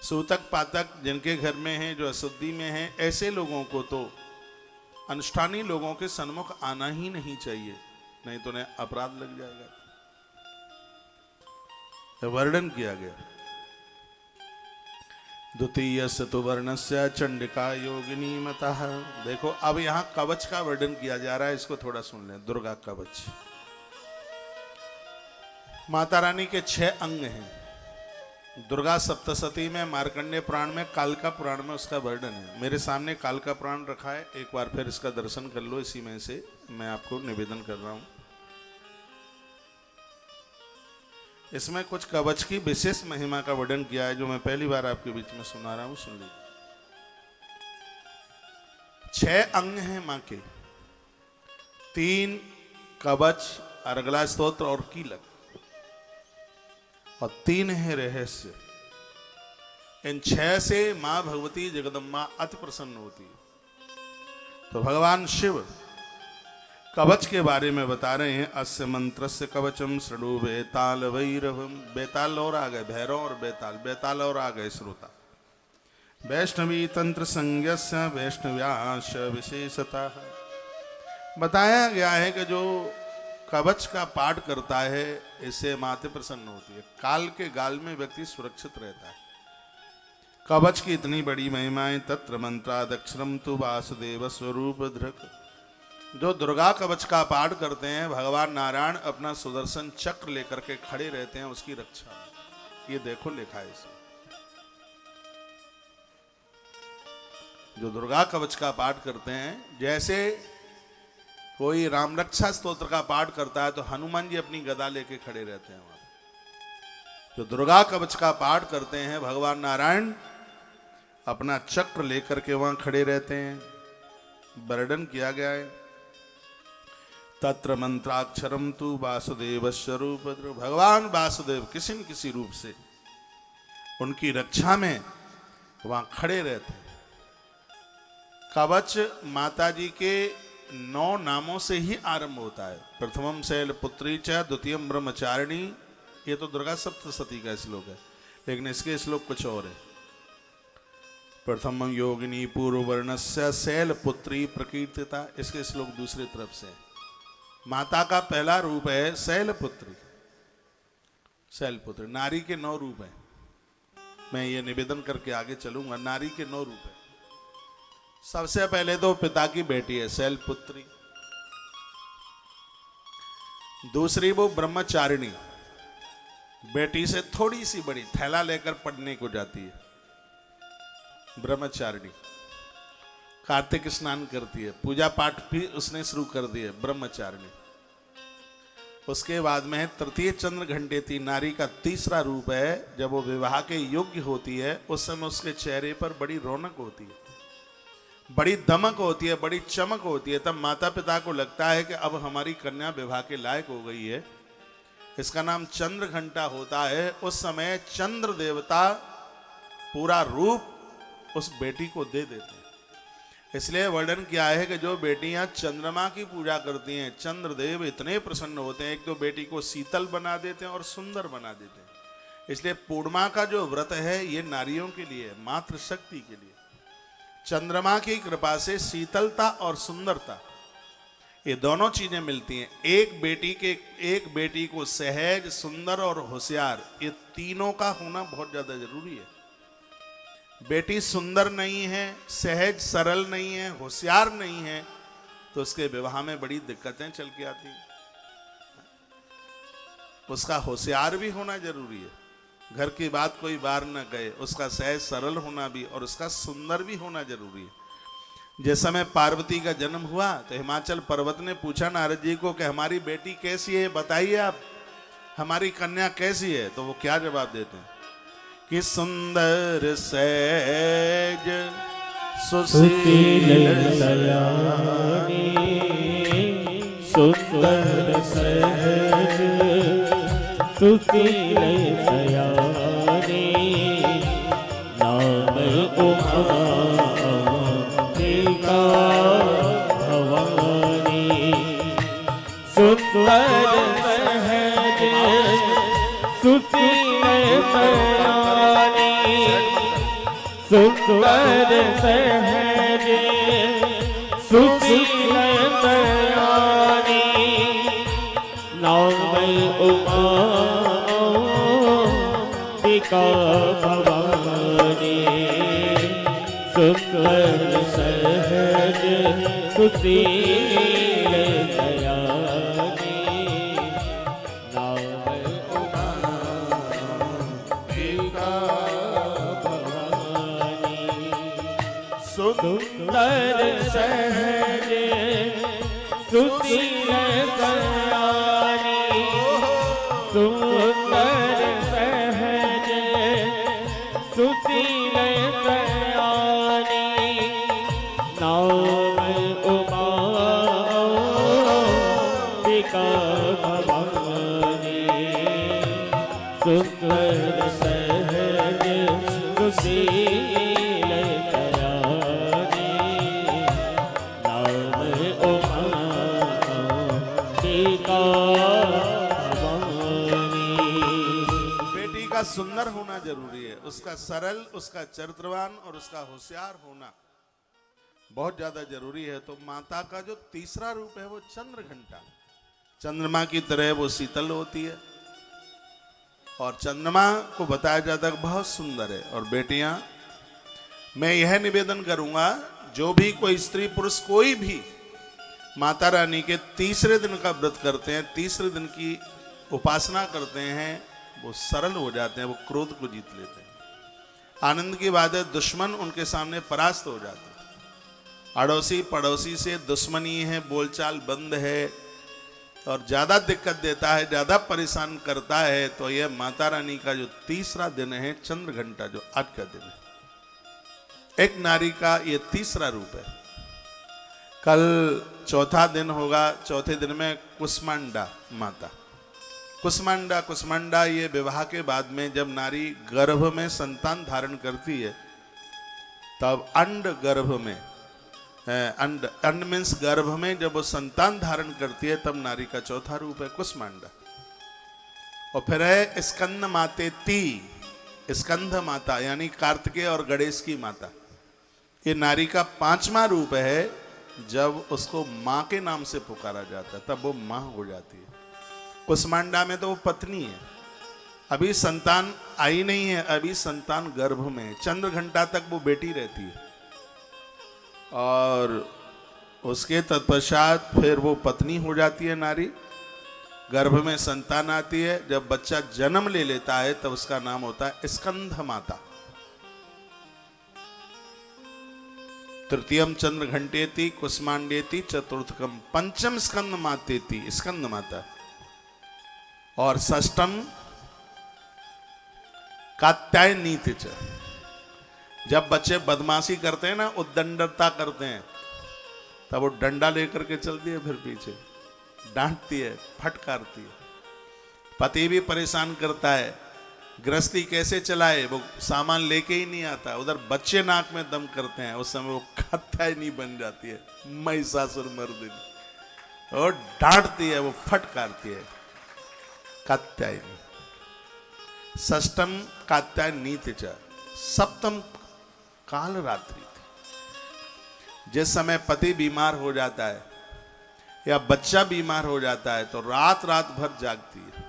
सूतक पातक जिनके घर में है, जो अशुद्धि में है, ऐसे लोगों को तो अनुष्ठानी लोगों के सन्मुख आना ही नहीं चाहिए, नहीं तो उन्हें अपराध लग जाएगा। वर्णन किया गया। द्वितीय सतुवर्णस्य चंडिका योगिनी मतः। देखो अब यहां कवच का वर्णन किया जा रहा है, इसको थोड़ा सुन लें। दुर्गा कवच, माता रानी के 6 अंग हैं। दुर्गा सप्तशती में, मार्कंडेय पुराण में, कालिका पुराण में उसका वर्णन है। मेरे सामने कालिका पुराण रखा है, एक बार फिर इसका दर्शन कर लो। इसी में से मैं आपको निवेदन कर रहा हूं। इसमें कुछ कवच की विशेष महिमा का वर्णन किया है, जो मैं पहली बार आपके बीच में सुना रहा हूं, सुन लीजिए। 6 अंग हैं मां के, 3 कवच, अर्गला स्तोत्र और कीलक, और 3 है रहस्य। इन 6 से मां भगवती जगदम्बा अति प्रसन्न होती है। तो भगवान शिव कवच के बारे में बता रहे हैं। अस्य मंत्रस्य कवचम शृणु बेताल वैरवम। बेताल और आ गए, भैरव और बेताल, बेताल और आ गए श्रोता। वैष्णवी तंत्र संज्ञस्य वैष्णव्याश विशेषता। बताया गया है कि जो कवच का पाठ करता है, इससे माते प्रसन्न होती है। काल के गाल में व्यक्ति सुरक्षित रहता है। कवच की इतनी बड़ी महिमाएं। तत्र मंत्रादक्षरम तु वासुदेव स्वरूप धृक। जो दुर्गा कवच का पाठ करते हैं, भगवान नारायण अपना सुदर्शन चक्र लेकर के खड़े रहते हैं उसकी रक्षा में। ये देखो लिखा है इसमें। जो दुर्गा कवच का पाठ करते हैं, जैसे कोई राम रक्षा स्तोत्र का पाठ करता है तो हनुमान जी अपनी गदा लेके खड़े रहते हैं वहां। जो दुर्गा कवच का पाठ करते हैं, भगवान नारायण अपना चक्र लेकर के वहां खड़े रहते हैं। वर्णन किया गया है। तत्र मंत्राक्षरम तु वासुदेव स्वरूप। भगवान वासुदेव किसी न किसी रूप से उनकी रक्षा में वहां खड़े रहते हैं। कवच माता जी के 9 नामों से ही आरंभ होता है। प्रथमम शैलपुत्री च, द्वितीयम ब्रह्मचारिणी। ये तो दुर्गा सप्तशती का श्लोक है, लेकिन इसके श्लोक कुछ और है। प्रथमम योगिनी पूर्ववर्णस्य शैलपुत्री प्रकीर्तिता। इसके श्लोक दूसरी तरफ से। माता का पहला रूप है शैलपुत्री। शैलपुत्री नारी के 9 रूप हैं। मैं ये निवेदन करके आगे चलूंगा। नारी के 9 रूप हैं। सबसे पहले तो पिता की बेटी है शैलपुत्री। दूसरी वो ब्रह्मचारिणी, बेटी से थोड़ी सी बड़ी थैला लेकर पढ़ने को जाती है, ब्रह्मचारिणी। कार्तिक स्नान करती है, पूजा पाठ भी उसने शुरू कर दिए, ब्रह्मचारिणी। उसके बाद में तृतीय चंद्र घंटेती नारी का तीसरा रूप है। जब वो विवाह के योग्य होती है उस समय उसके चेहरे पर बड़ी रौनक होती है, बड़ी दमक होती है, बड़ी चमक होती है। तब माता पिता को लगता है कि अब हमारी कन्या विवाह के लायक हो गई है। इसका नाम चंद्र घंटा होता है। उस समय चंद्र देवता पूरा रूप उस बेटी को दे देते हैं। इसलिए वर्णन किया है कि जो बेटियां चंद्रमा की पूजा करती हैं, चंद्रदेव इतने प्रसन्न होते हैं, एक तो बेटी को शीतल बना देते हैं और सुंदर बना देते हैं। इसलिए पूर्णिमा का जो व्रत है ये नारियों के लिए, मातृशक्ति के लिए। चंद्रमा की कृपा से शीतलता और सुंदरता ये दोनों चीजें मिलती हैं। एक बेटी को सहज, सुंदर और होशियार, ये तीनों का होना बहुत ज्यादा जरूरी है। बेटी सुंदर नहीं है, सहज सरल नहीं है, होशियार नहीं है, तो उसके विवाह में बड़ी दिक्कतें चल के आती हैं। उसका होशियार भी होना जरूरी है, घर की बात कोई बार न गए, उसका सहज सरल होना भी और उसका सुंदर भी होना जरूरी है। जिस समय पार्वती का जन्म हुआ तो हिमाचल पर्वत ने पूछा नारद जी को कि हमारी बेटी कैसी है, बताइए आप, हमारी कन्या कैसी है। तो वो क्या जवाब देते हैं कि सुंदर सहज सुशील सयानी, सुंदर सहज सुशील सयानी, नाम उमा अंबिका भवानी। सुंदर सहज सुशील सयानी, सुंदर सहज सुशील सयानी, नाम उमा अंबिका भवानी। सुंदर सहज सुशील सयानी, नाम उमा अंबिका भवानी। सुंदर सहज सुशील सयानी, सुंदर सहज सुशील सयानी, नाम उमा अंबिका भवानी। सुंदर सहज सुशील सयानी, नाम उमा अंबिका भवानी। बेटी का सुंदर होना जरूरी है, उसका सरल, उसका चरित्रवान और उसका होशियार होना बहुत ज्यादा जरूरी है। तो माता का जो तीसरा रूप है वो चंद्र घंटा, चंद्रमा की तरह वो शीतल होती है और चंद्रमा को बताया जाता है बहुत सुंदर है। और बेटियां, मैं यह निवेदन करूंगा, जो भी कोई स्त्री पुरुष कोई भी माता रानी के तीसरे दिन का व्रत करते हैं, तीसरे दिन की उपासना करते हैं, वो सरल हो जाते हैं, वो क्रोध को जीत लेते हैं। आनंद की बात है, दुश्मन उनके सामने परास्त हो जाते हैं। अड़ोसी पड़ोसी से दुश्मनी है, बोलचाल बंद है और ज्यादा दिक्कत देता है, ज्यादा परेशान करता है, तो यह माता रानी का जो तीसरा दिन है, चंद्र घंटा, जो आज का दिन है, एक नारी का ये तीसरा रूप है। कल चौथा दिन होगा, चौथे दिन में कुष्मांडा माता, कुष्मांडा ये विवाह के बाद में जब नारी गर्भ में संतान धारण करती है, तब अंड गर्भ में, अंड मीन्स गर्भ में जब वो संतान धारण करती है, तब नारी का चौथा रूप है कुष्मांडा। और फिर है स्कंद मातेती, स्कंद माता यानी कार्तिकेय और गणेश की माता। ये नारी का पांचवा रूप है। जब उसको माँ के नाम से पुकारा जाता है तब वो माँ हो जाती है। कुष्मांडा में तो वो पत्नी है, अभी संतान आई नहीं है, अभी संतान गर्भ में, चंद्र घंटा तक वो बेटी रहती है और उसके तत्पश्चात फिर वो पत्नी हो जाती है नारी। गर्भ में संतान आती है, जब बच्चा जन्म ले लेता है तब उसका नाम होता है स्कंध माता। तृतीयम चंद्र घंटेति कुष्मांडेति चतुर्थकम पंचम स्कंद मातेति स्कंद माता, और षष्टम कात्यायनीति च। जब बच्चे बदमाशी करते हैं ना, उद्दंडता करते हैं, तब वो डंडा लेकर के चलती है, फिर पीछे डांटती है, फटकारती है। पति भी परेशान करता है, गृहस्थी कैसे चलाए, वो सामान लेके ही नहीं आता, उधर बच्चे नाक में दम करते हैं, उस समय वो कात्यायनी बन जाती है, महिषासुरमर्दिनी, और डांटती है, वो फटकारती है, कात्यायनी। षष्टम कात्यायनीति च। सप्तम काल रात्रि थी। जिस समय पति बीमार हो जाता है या बच्चा बीमार हो जाता है तो रात रात भर जागती है,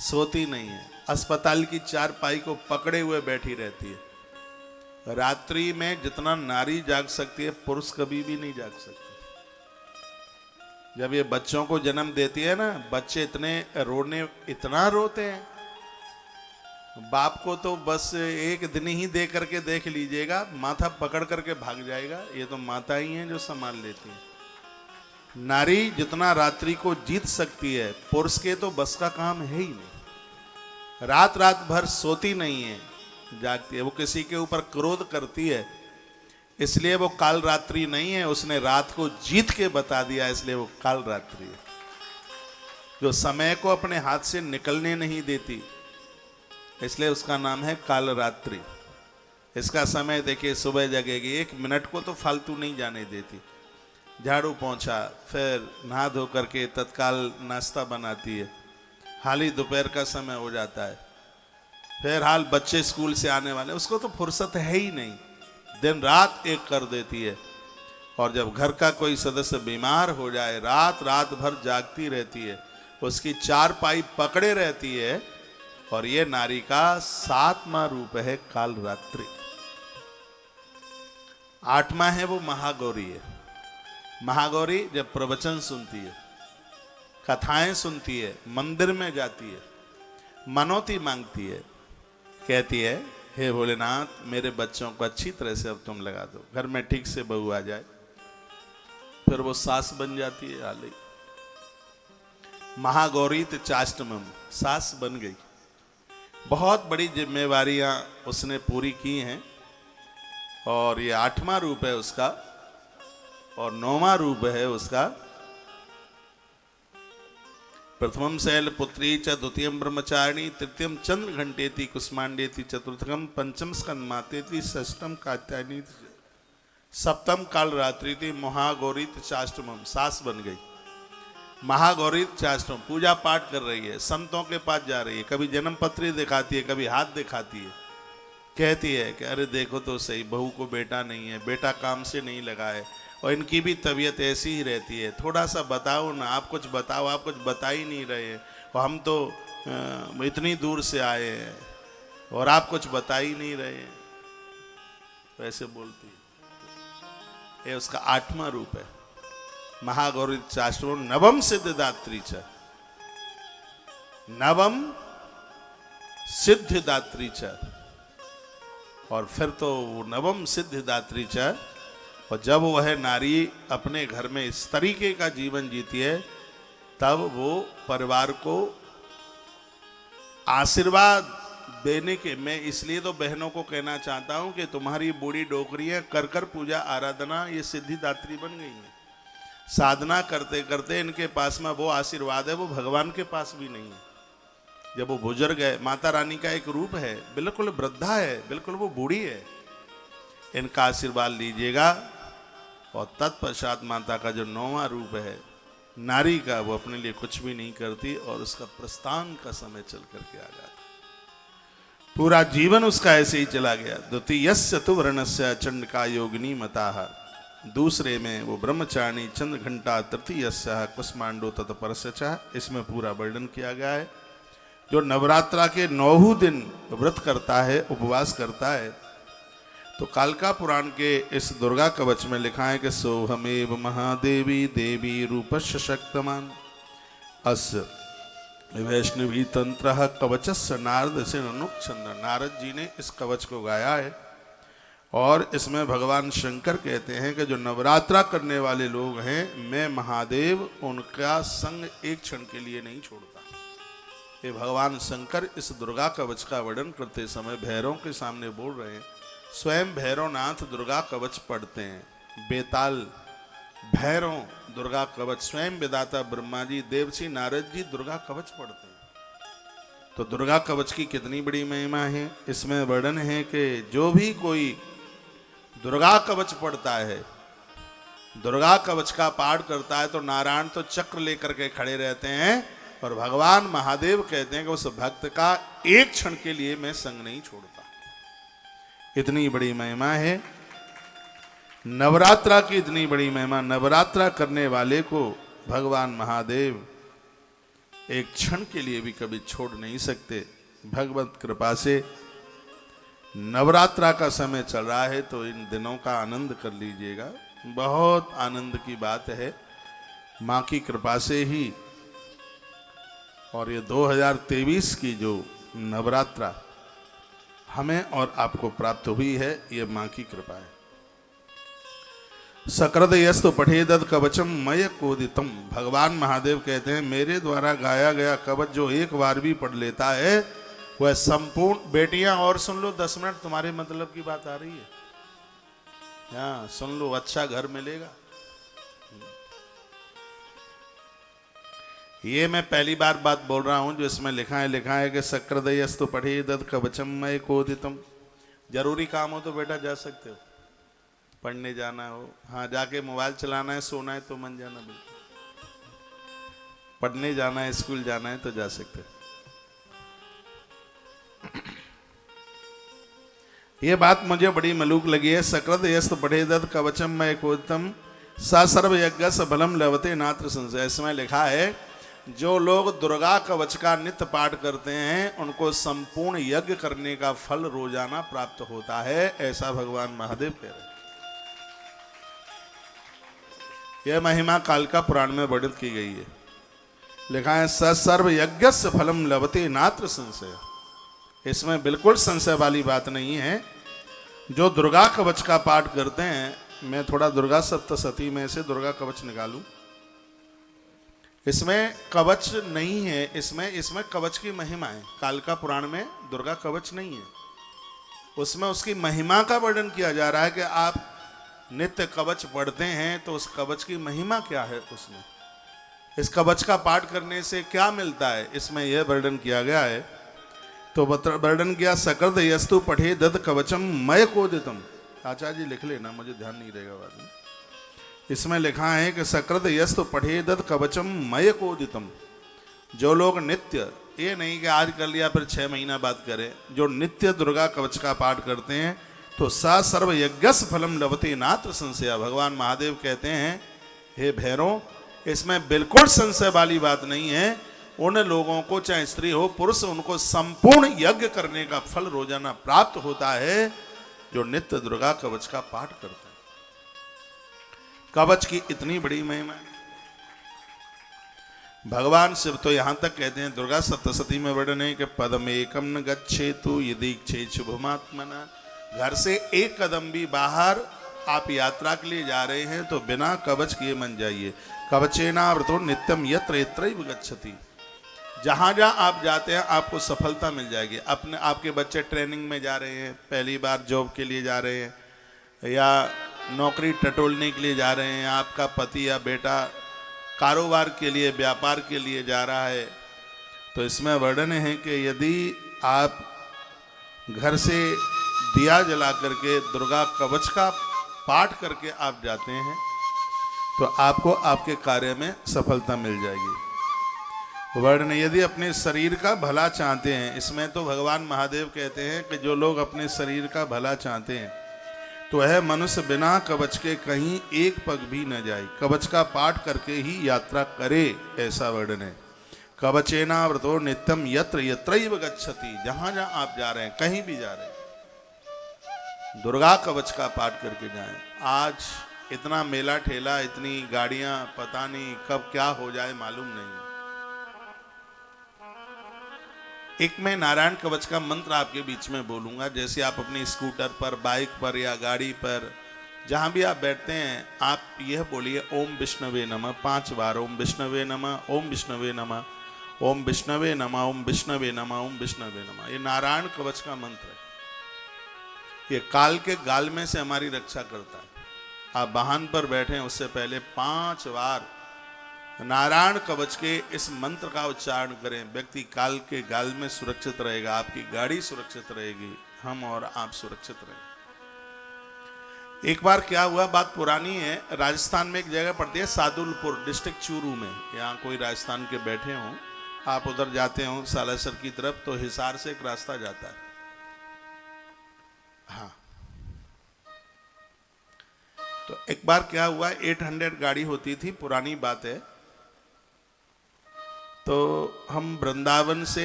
सोती नहीं है, अस्पताल की चारपाई को पकड़े हुए बैठी रहती है। रात्रि में जितना नारी जाग सकती है, पुरुष कभी भी नहीं जाग सकते। जब ये बच्चों को जन्म देती है ना, बच्चे इतना रोते हैं, बाप को तो बस एक दिन ही दे करके देख लीजिएगा, माथा पकड़ करके भाग जाएगा। ये तो माता ही हैं जो संभाल लेती है। नारी जितना रात्रि को जीत सकती है, पुरुष के तो बस का काम है ही नहीं। रात रात भर सोती नहीं है, जागती है। वो किसी के ऊपर क्रोध करती है, इसलिए वो काल रात्रि नहीं है, उसने रात को जीत के बता दिया, इसलिए वो काल रात्रि है। जो समय को अपने हाथ से निकलने नहीं देती, इसलिए उसका नाम है काल रात्रि। इसका समय देखिए, सुबह जगेगी, 1 मिनट को तो फालतू नहीं जाने देती। झाड़ू पोंछा, फिर नहा धो करके तत्काल नाश्ता बनाती है, हाल ही दोपहर का समय हो जाता है, फिर हाल बच्चे स्कूल से आने वाले, उसको तो फुर्सत है ही नहीं, दिन रात एक कर देती है। और जब घर का कोई सदस्य बीमार हो जाए, रात रात भर जागती रहती है, उसकी चारपाई पकड़े रहती है। और ये नारी का 7वां रूप है काल रात्रि। 8वां है वो महागौरी है। महागौरी जब प्रवचन सुनती है, कथाएं सुनती है, मंदिर में जाती है, मनौती मांगती है, कहती है हे भोलेनाथ, मेरे बच्चों को अच्छी तरह से अब तुम लगा दो, घर में ठीक से बहू आ जाए। फिर वो सास बन जाती है। हाल ही महागौरी चाष्टमम, सास बन गई। बहुत बड़ी जिम्मेवारियां उसने पूरी की हैं। और ये 8वां रूप है उसका, और 9वां रूप है उसका प्रथमम शैल पुत्री च, द्वितीयम ब्रह्मचारिणी, तृतीयम चंद्र घंटेति कुष्मांडेति, चतुर्थकम पंचम स्कंद मातेति, षष्टम कात्यायनी, सप्तम काल रात्रि थी। महागौरी चाष्टमम, सास बन गई। महागौरी चाष्टम, पूजा पाठ कर रही है, संतों के पास जा रही है, कभी जन्म पत्री दिखाती है, कभी हाथ दिखाती है, कहती है कि अरे देखो तो सही, बहू को बेटा नहीं है, बेटा काम से नहीं लगा है, और इनकी भी तबीयत ऐसी ही रहती है, थोड़ा सा बताओ ना, आप कुछ बताओ, आप कुछ बता ही नहीं रहे हैं, और हम तो इतनी दूर से आए हैं और आप कुछ बता ही नहीं रहे हैं, वैसे बोलती है। ये उसका 8वां रूप है, महागौरी चाष्टमम। नवम सिद्धिदात्री च, नवम सिद्धिदात्री च, और फिर तो नवम सिद्धिदात्री च। और जब वह नारी अपने घर में इस तरीके का जीवन जीती है, तब वो परिवार को आशीर्वाद देने के, मैं इसलिए तो बहनों को कहना चाहता हूं कि तुम्हारी बूढ़ी डोकरियां कर कर पूजा आराधना ये सिद्धिदात्री बन गई हैं। साधना करते करते इनके पास में वो आशीर्वाद है, वो भगवान के पास भी नहीं है। जब वो बुजुर्ग है, माता रानी का एक रूप है, बिल्कुल वृद्धा है, बिल्कुल वो बूढ़ी है, इनका आशीर्वाद लीजिएगा। और तत्पश्चात माता का जो 9वां रूप है नारी का, वो अपने लिए कुछ भी नहीं करती और उसका प्रस्थान का समय चल करके आ जाता। पूरा जीवन उसका ऐसे ही चला गया। द्वितीयस्य तु वर्णस्य चंडका योगिनी मताः, दूसरे में वो ब्रह्मचारिणी चंद्र घंटा, तृतीयस्य कुष्मांडो तत्परस्य च। इसमें पूरा वर्णन किया गया है। जो नवरात्रा के 9 दिन व्रत करता है, उपवास करता है, तो कालका पुराण के इस दुर्गा कवच में लिखा है कि सोहमेव महादेवी देवी रूपस्य शक्तमान, अस्य वैष्णवी तंत्र कवचस्य नारद से अनुच्छंद। नारद जी ने इस कवच को गाया है और इसमें भगवान शंकर कहते हैं कि जो नवरात्रा करने वाले लोग हैं, मैं महादेव उनका संग एक क्षण के लिए नहीं छोड़ता। ये भगवान शंकर इस दुर्गा कवच का वर्णन करते समय भैरव के सामने बोल रहे हैं। स्वयं भैरवनाथ दुर्गा कवच पढ़ते हैं। बेताल भैरव दुर्गा कवच, स्वयं विदाता ब्रह्मा जी, देवर्षि नारद जी दुर्गा कवच पढ़ते हैं। तो दुर्गा कवच की कितनी बड़ी महिमा है। इसमें वर्णन है कि जो भी कोई दुर्गा कवच पढ़ता है, दुर्गा कवच का पाठ करता है, तो नारायण तो चक्र लेकर के खड़े रहते हैं और भगवान महादेव कहते हैं कि उस भक्त का एक क्षण के लिए मैं संग नहीं छोड़ता। इतनी बड़ी महिमा है नवरात्रा की, इतनी बड़ी महिमा। नवरात्रा करने वाले को भगवान महादेव एक क्षण के लिए भी कभी छोड़ नहीं सकते। भगवत कृपा से नवरात्रा का समय चल रहा है तो इन दिनों का आनंद कर लीजिएगा। बहुत आनंद की बात है, माँ की कृपा से ही। और ये 2023 की जो नवरात्रा हमें और आपको प्राप्त हुई है, ये माँ की कृपा है। सकृदयस्तु पठेदत कवचम मय कोदितम। भगवान महादेव कहते हैं मेरे द्वारा गाया गया कवच जो एक बार भी पढ़ लेता है वह संपूर्ण। बेटियां और सुन लो, 10 मिनट तुम्हारे मतलब की बात आ रही है, हाँ सुन लो, अच्छा घर मिलेगा। ये मैं पहली बार बात बोल रहा हूं जो इसमें लिखा है कि सकृदयस्तु पठेदत कवचम मय कोदितम। जरूरी काम हो तो बेटा जा सकते हो, पढ़ने जाना हो, हाँ जाके मोबाइल चलाना है, सोना है तो मन जाना, बिल्कुल पढ़ने जाना है, स्कूल जाना है तो जा सकते हो। ये बात मुझे बड़ी मलूक लगी है। सकृदयस्तु पठेदत कवचम मय कोदितम सा सर्व यज्ञ फलम लभते नात्र संशय। इसमें लिखा है जो लोग दुर्गा कवच का नित्य पाठ करते हैं उनको संपूर्ण यज्ञ करने का फल रोजाना प्राप्त होता है, ऐसा भगवान महादेव कह रहे हैं। यह महिमा कालिका पुराण में वर्णित की गई है। लिखा है स सर्व यज्ञस्य फलम लभते नात्र संशय। इसमें बिल्कुल संशय वाली बात नहीं है। जो दुर्गा कवच का पाठ करते हैं, मैं थोड़ा दुर्गा सप्तशती में से दुर्गा कवच निकालूं। इसमें कवच नहीं है, इसमें कवच की महिमा है। कालिका पुराण में दुर्गा कवच नहीं है, उसमें उसकी महिमा का वर्णन किया जा रहा है कि आप नित्य कवच पढ़ते हैं तो उस कवच की महिमा क्या है, उसमें इस कवच का पाठ करने से क्या मिलता है, इसमें यह वर्णन किया गया है। तो वर्णन किया सकृदयस्तु पठेदत कवचम मय कोदितम। आचार्य जी लिख लेना, मुझे ध्यान नहीं रहेगा बाद में। इसमें लिखा है कि सकृदयस्तु पठेदत कवचम मय कोदितम। जो लोग नित्य, ये नहीं कि आज कर लिया फिर 6 महीना बाद करें, जो नित्य दुर्गा कवच का पाठ करते हैं तो सा सर्व यज्ञस फलम लभते नात्र संशय। भगवान महादेव कहते हैं हे भैरव, इसमें बिल्कुल संशय वाली बात नहीं है। उन लोगों को, चाहे स्त्री हो पुरुष, उनको संपूर्ण यज्ञ करने का फल रोजाना प्राप्त होता है जो नित्य दुर्गा कवच का पाठ करते हैं। कवच की इतनी बड़ी महिमा है। भगवान शिव तो यहां तक कहते हैं, दुर्गा सप्तशती में वर्णन है कि पदम एकम न गच्छेतु यदि इच्छेत शुभमात्मना। घर से एक कदम भी बाहर आप यात्रा के लिए जा रहे हैं तो बिना कवच किए मन जाइए। कवचेनावृतो नित्यम यत्र यत्रैव गच्छति। जहां जहां आप जाते हैं आपको सफलता मिल जाएगी। आपके बच्चे ट्रेनिंग में जा रहे हैं, पहली बार जॉब के लिए जा रहे हैं, या नौकरी टटोलने के लिए जा रहे हैं, आपका पति या बेटा कारोबार के लिए, व्यापार के लिए जा रहा है, तो इसमें वर्णन है कि यदि आप घर से दिया जला करके दुर्गा कवच का पाठ करके आप जाते हैं तो आपको आपके कार्य में सफलता मिल जाएगी। वर्णन यदि अपने शरीर का भला चाहते हैं, इसमें तो भगवान महादेव कहते हैं कि जो लोग अपने शरीर का भला चाहते हैं तो वह मनुष्य बिना कवच के कहीं एक पग भी न जाए, कवच का पाठ करके ही यात्रा करे, ऐसा वर्णन है। कवचेनावृतो नित्यम यत्र यत्रैव गच्छति। जहां जहां आप जा रहे हैं, कहीं भी जा रहे हैं, दुर्गा कवच का पाठ करके जाएं। आज इतना मेला ठेला, इतनी गाड़ियां, पता नहीं कब क्या हो जाए मालूम नहीं। एक मैं नारायण कवच का मंत्र आपके बीच में बोलूंगा। जैसे आप अपनी स्कूटर पर, बाइक पर या गाड़ी पर जहां भी आप बैठते हैं, आप यह बोलिए ओम विष्णवे नमः 5 बार। ओम विष्णवे नमः, ओम विष्णवे नमः, ओम विष्णवे नमः, ओम विष्णवे नमः, ओम विष्णवे नमः। ये नारायण कवच का मंत्र है। ये काल के गाल में से हमारी रक्षा करता है। आप वाहन पर बैठे हैं उससे पहले 5 बार नारायण कवच के इस मंत्र का उच्चारण करें। व्यक्ति काल के गाल में सुरक्षित रहेगा, आपकी गाड़ी सुरक्षित रहेगी, हम और आप सुरक्षित रहेंगे। एक बार क्या हुआ, बात पुरानी है, राजस्थान में एक जगह पड़ती है सादुलपुर, डिस्ट्रिक्ट चूरू में। यहाँ कोई राजस्थान के बैठे हों, आप उधर जाते हो सालासर की तरफ, तो हिसार से एक रास्ता जाता है। हाँ, तो एक बार क्या हुआ, 800 गाड़ी होती थी, पुरानी बात है। तो हम वृंदावन से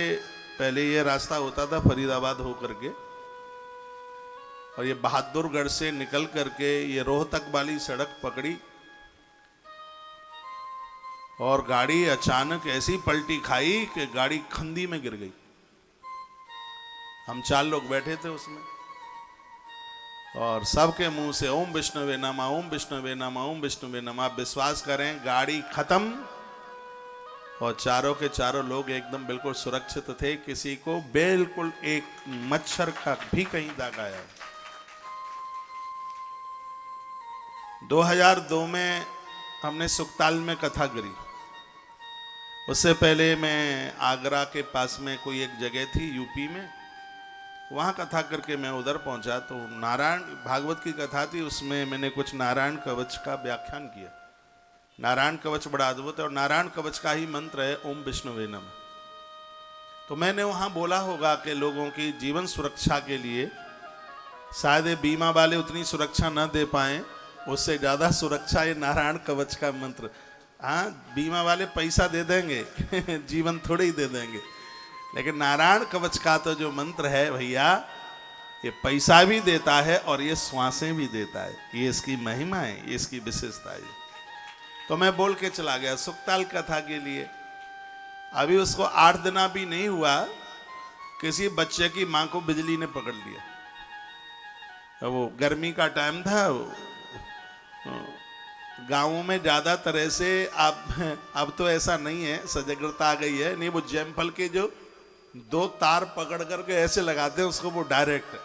पहले ये रास्ता होता था फरीदाबाद होकर के, और ये बहादुरगढ़ से निकल करके ये रोहतक वाली सड़क पकड़ी, और गाड़ी अचानक ऐसी पलटी खाई कि गाड़ी खंदी में गिर गई। हम 4 लोग बैठे थे उसमें, और सबके मुंह से ओम विष्णवे नमः, ओम विष्णवे नमः, ओम विष्णवे नमः। आप विश्वास करें, गाड़ी खत्म और चारों के चारों लोग एकदम बिल्कुल सुरक्षित थे। किसी को बिल्कुल एक मच्छर का भी कहीं दाग आया। 2002 में हमने सुकताल में कथा करी। उससे पहले मैं आगरा के पास में कोई एक जगह थी यूपी में, वहाँ कथा करके मैं उधर पहुँचा। तो नारायण भागवत की कथा थी, उसमें मैंने कुछ नारायण कवच का व्याख्यान किया। नारायण कवच बड़ा अद्भुत है, और नारायण कवच का ही मंत्र है ओम विष्णवे नमः। तो मैंने वहाँ बोला होगा कि लोगों की जीवन सुरक्षा के लिए शायद ये बीमा वाले उतनी सुरक्षा न दे पाएँ, उससे ज़्यादा सुरक्षा ये नारायण कवच का मंत्र। हाँ, बीमा वाले पैसा दे देंगे जीवन थोड़े ही दे देंगे, लेकिन नारायण कवच का तो जो मंत्र है भैया, ये पैसा भी देता है और ये श्वासें भी देता है। ये इसकी महिमा है, ये इसकी विशेषता है। तो मैं बोल के चला गया सुकताल कथा के लिए। अभी उसको 8 दिन भी नहीं हुआ, किसी बच्चे की माँ को बिजली ने पकड़ लिया। वो गर्मी का टाइम था, गाँवों में ज़्यादा तरह से अब तो ऐसा नहीं है, सजगता आ गई है। नहीं, वो जैमफल के जो 2 तार पकड़ करके ऐसे लगाते हैं उसको, वो डायरेक्ट,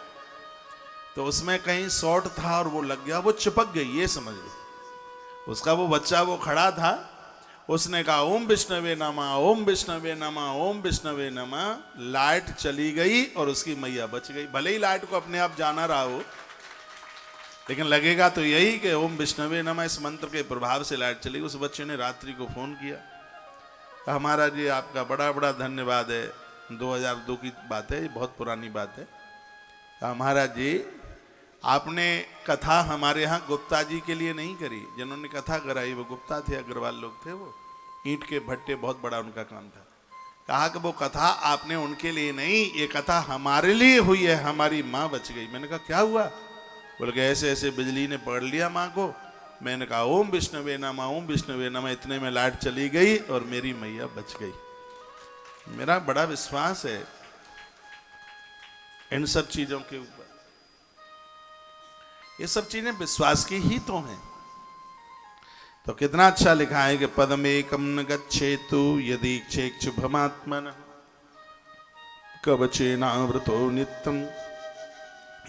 तो उसमें कहीं शॉर्ट था और वो लग गया, वो चिपक गई, ये समझ लो। उसका वो बच्चा वो खड़ा था, उसने कहा ओम विष्णवे नमः, ओम विष्णवे नमः, ओम विष्णवे नमः। लाइट चली गई और उसकी मैया बच गई। भले ही लाइट को अपने आप जाना रहा हो, लेकिन लगेगा तो यही कि ओम विष्णवे नमः इस मंत्र के प्रभाव से लाइट चली। उस बच्चे ने रात्रि को फोन किया, हमारा जी आपका बड़ा बड़ा धन्यवाद है। 2002 की बात है, बहुत पुरानी बात है। महाराज जी, आपने कथा हमारे यहाँ गुप्ता जी के लिए नहीं करी। जिन्होंने कथा कराई वो गुप्ता थे, अग्रवाल लोग थे, वो ईंट के भट्टे, बहुत बड़ा उनका काम था। कहा कि वो कथा आपने उनके लिए नहीं, ये कथा हमारे लिए हुई है, हमारी माँ बच गई। मैंने कहा क्या हुआ? बोल के ऐसे ऐसे बिजली ने पकड़ लिया माँ को। मैंने कहा ओम विष्णवे नमः, ओम विष्णवे नमः। इतने में लाइट चली गई और मेरी मैया बच गई। मेरा बड़ा विश्वास है इन सब चीजों के ऊपर। ये सब चीजें विश्वास की ही तो हैं। तो कितना अच्छा लिखा है कि पदमेकं न गच्छेतु यदि क्षेक्षुभमात्मनः कवचेनावृतो नित्यं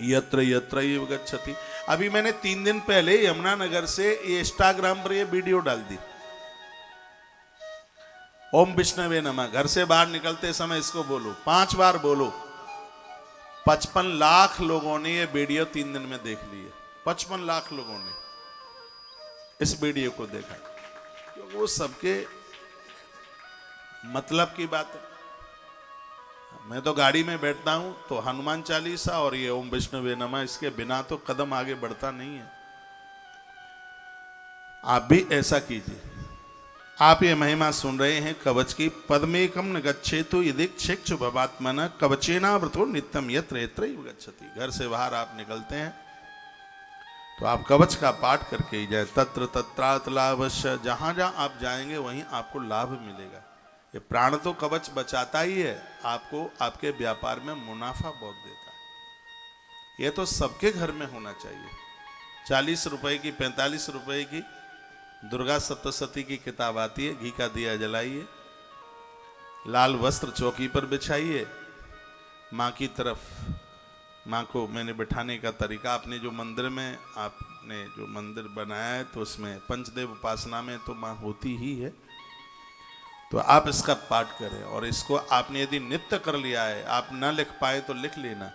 यत्र यत्रैव गच्छति। अभी मैंने 3 दिन पहले यमुनानगर से ये इंस्टाग्राम पर ये वीडियो डाल दी, ओम विष्णवे नमः। घर से बाहर निकलते समय इसको बोलो, 5 बार बोलो। 55 लाख लोगों ने ये वीडियो 3 दिन में देख ली है। 55 लाख लोगों ने इस वीडियो को देखा। तो वो सबके मतलब की बात है। मैं तो गाड़ी में बैठता हूं तो हनुमान चालीसा और ये ओम विष्णवे नमः, इसके बिना तो कदम आगे बढ़ता नहीं है। आप भी ऐसा कीजिए। आप ये महिमा सुन रहे हैं कवच की। पद्मेकं न गच्छेतु यदि क्षेक्षुभवात्मनः कवचेनावृतो नित्यं यत्र यत्रैव गच्छति। घर से बाहर आप निकलते हैं तो आप कवच का पाठ करके ही जाए। तत्र तत्रात् लाभस्य, जहां जहां आप जाएंगे वहीं आपको लाभ मिलेगा। ये प्राण तो कवच बचाता ही है, आपको आपके व्यापार में मुनाफा बहुत देता है। ये तो सबके घर में होना चाहिए। 40 रुपए की 45 रुपए की दुर्गा सप्तशती की किताब आती है, घी का दिया जलाइए, लाल वस्त्र चौकी पर बिछाइए, माँ की तरफ, माँ को मैंने बिठाने का तरीका, आपने जो मंदिर में आपने जो मंदिर बनाया है तो उसमें पंचदेव उपासना में तो माँ होती ही है, तो आप इसका पाठ करें। और इसको आपने यदि नित्य कर लिया है, आप न लिख पाए तो लिख लेना।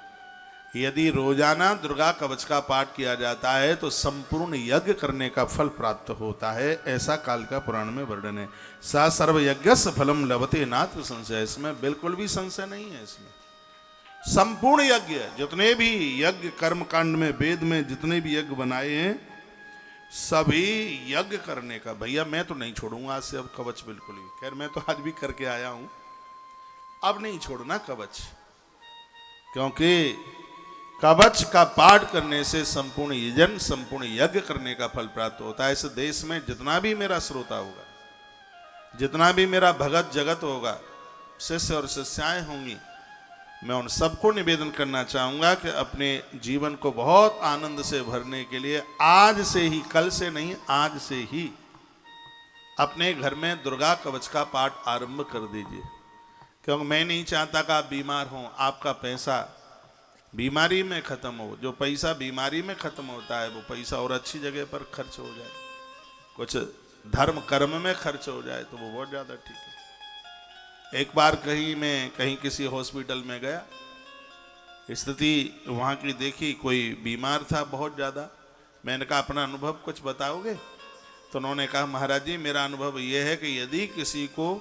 यदि रोजाना दुर्गा कवच का पाठ किया जाता है तो संपूर्ण यज्ञ करने का फल प्राप्त होता है, ऐसा काल का पुराण में वर्णन है। सा सर्व यज्ञस्य फलम लभते नात्र संशय, इसमें बिल्कुल भी संशय नहीं है। इसमें संपूर्ण यज्ञ, जितने भी यज्ञ कर्म कांड में वेद में जितने भी यज्ञ बनाए हैं, सभी यज्ञ करने का, भैया मैं तो नहीं छोड़ूंगा आज से अब कवच बिल्कुल ही। खैर मैं तो आज भी करके आया हूं, अब नहीं छोड़ना कवच, क्योंकि कवच का पाठ करने से संपूर्ण यजन संपूर्ण यज्ञ करने का फल प्राप्त होता है। इस देश में जितना भी मेरा श्रोता होगा, जितना भी मेरा भगत जगत होगा, शिष्य और शिष्याएं होंगी, मैं उन सबको निवेदन करना चाहूंगा कि अपने जीवन को बहुत आनंद से भरने के लिए आज से ही, कल से नहीं, आज से ही अपने घर में दुर्गा कवच का पाठ आरंभ कर दीजिए। क्योंकि मैं नहीं चाहता कि आप बीमार हों, आपका पैसा बीमारी में खत्म हो। जो पैसा बीमारी में खत्म होता है वो पैसा और अच्छी जगह पर खर्च हो जाए, कुछ धर्म कर्म में खर्च हो जाए तो वो बहुत ज्यादा ठीक है। एक बार कहीं किसी हॉस्पिटल में गया, स्थिति वहाँ की देखी, कोई बीमार था बहुत ज़्यादा। मैंने कहा अपना अनुभव कुछ बताओगे? तो उन्होंने कहा महाराज जी मेरा अनुभव ये है कि यदि किसी को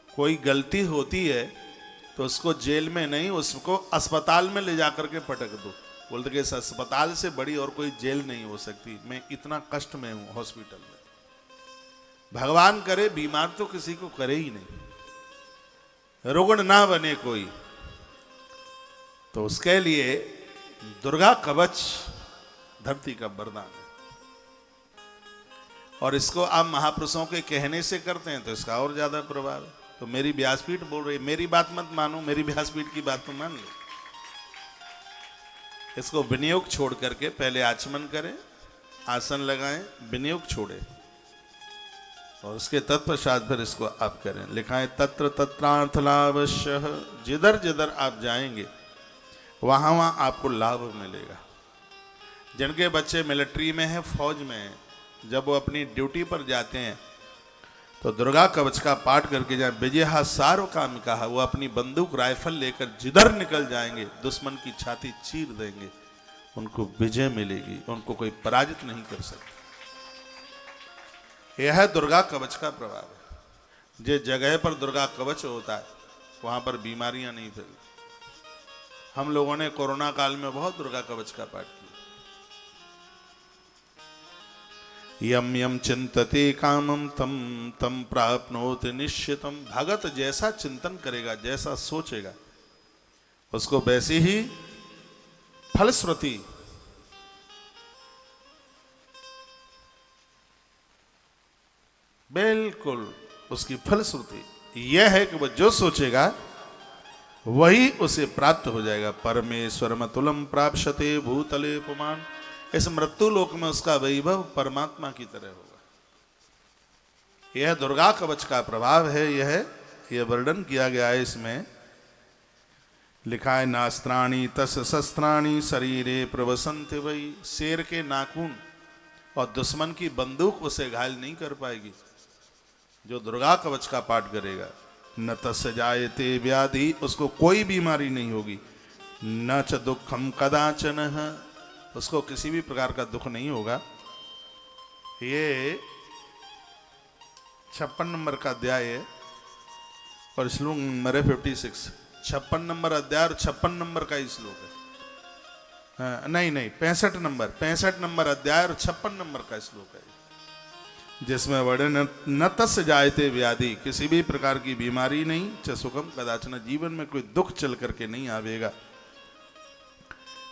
कोई गलती होती है तो उसको जेल में नहीं, उसको अस्पताल में ले जा करके पटक दो। बोलते कि इस अस्पताल से बड़ी और कोई जेल नहीं हो सकती, मैं इतना कष्ट में हूँ हॉस्पिटल में। भगवान करे बीमार तो किसी को करे ही नहीं, रुग्ण ना बने कोई। तो उसके लिए दुर्गा कवच धरती का वरदान है, और इसको आप महापुरुषों के कहने से करते हैं तो इसका और ज्यादा प्रभाव है। तो मेरी व्यासपीठ बोल रही, मेरी बात मत मानो, मेरी व्यासपीठ की बात तो मान लो। इसको विनियोग छोड़ करके पहले आचमन करें, आसन लगाएं, विनियोग छोड़े, और उसके तत्पश्चात फिर इसको आप करें। लिखा है तत्र तत्रार्थ लाभस्य, जिधर जिधर आप जाएंगे वहां वहां आपको लाभ मिलेगा। जिनके बच्चे मिलिट्री में हैं, फौज में हैं, जब वो अपनी ड्यूटी पर जाते हैं तो दुर्गा कवच का पाठ करके जाए, विजय सारो कामिका, वो अपनी बंदूक राइफल लेकर जिधर निकल जाएंगे दुश्मन की छाती चीर देंगे, उनको विजय मिलेगी, उनको कोई पराजित नहीं कर सकता। यह दुर्गा कवच का प्रभाव है। जिस जगह पर दुर्गा कवच होता है वहां पर बीमारियां नहीं फैलती। हम लोगों ने कोरोना काल में बहुत दुर्गा कवच का पाठ किया। यम यम चिंतते कामम तम तम प्राप्नोति निश्चितम। भगत जैसा चिंतन करेगा, जैसा सोचेगा, उसको वैसी ही फलश्रुति बिल्कुल उसकी फलश्रुति यह है कि वह जो सोचेगा वही उसे प्राप्त हो जाएगा। परमेश्वर मतुलम प्राप्यते भूतले पुमान। इस मृत्यु लोक में उसका वैभव परमात्मा की तरह होगा। यह दुर्गा कवच का प्रभाव है। यह वर्णन किया गया है। इसमें लिखा है नास्त्राणी तस् शस्त्राणी शरीरे प्रवसंत वही। शेर के नाखून और दुश्मन की बंदूक उसे घायल नहीं कर पाएगी जो दुर्गा कवच का पाठ करेगा। न तस्य जायते व्याधि, उसको कोई बीमारी नहीं होगी। न च दुखम कदाचन, उसको किसी भी प्रकार का दुख नहीं होगा। ये 56 नंबर का अध्याय है और श्लोक नंबर है 56। 56 नंबर अध्याय और 56 नंबर का ही श्लोक है। हाँ, नहीं 65 नंबर अध्याय और 56 नंबर का श्लोक है, जिसमें वर्णन न तस्य जायते व्याधि, किसी भी प्रकार की बीमारी नहीं। च सुखम कदाचन, जीवन में कोई दुख चल करके नहीं आवेगा।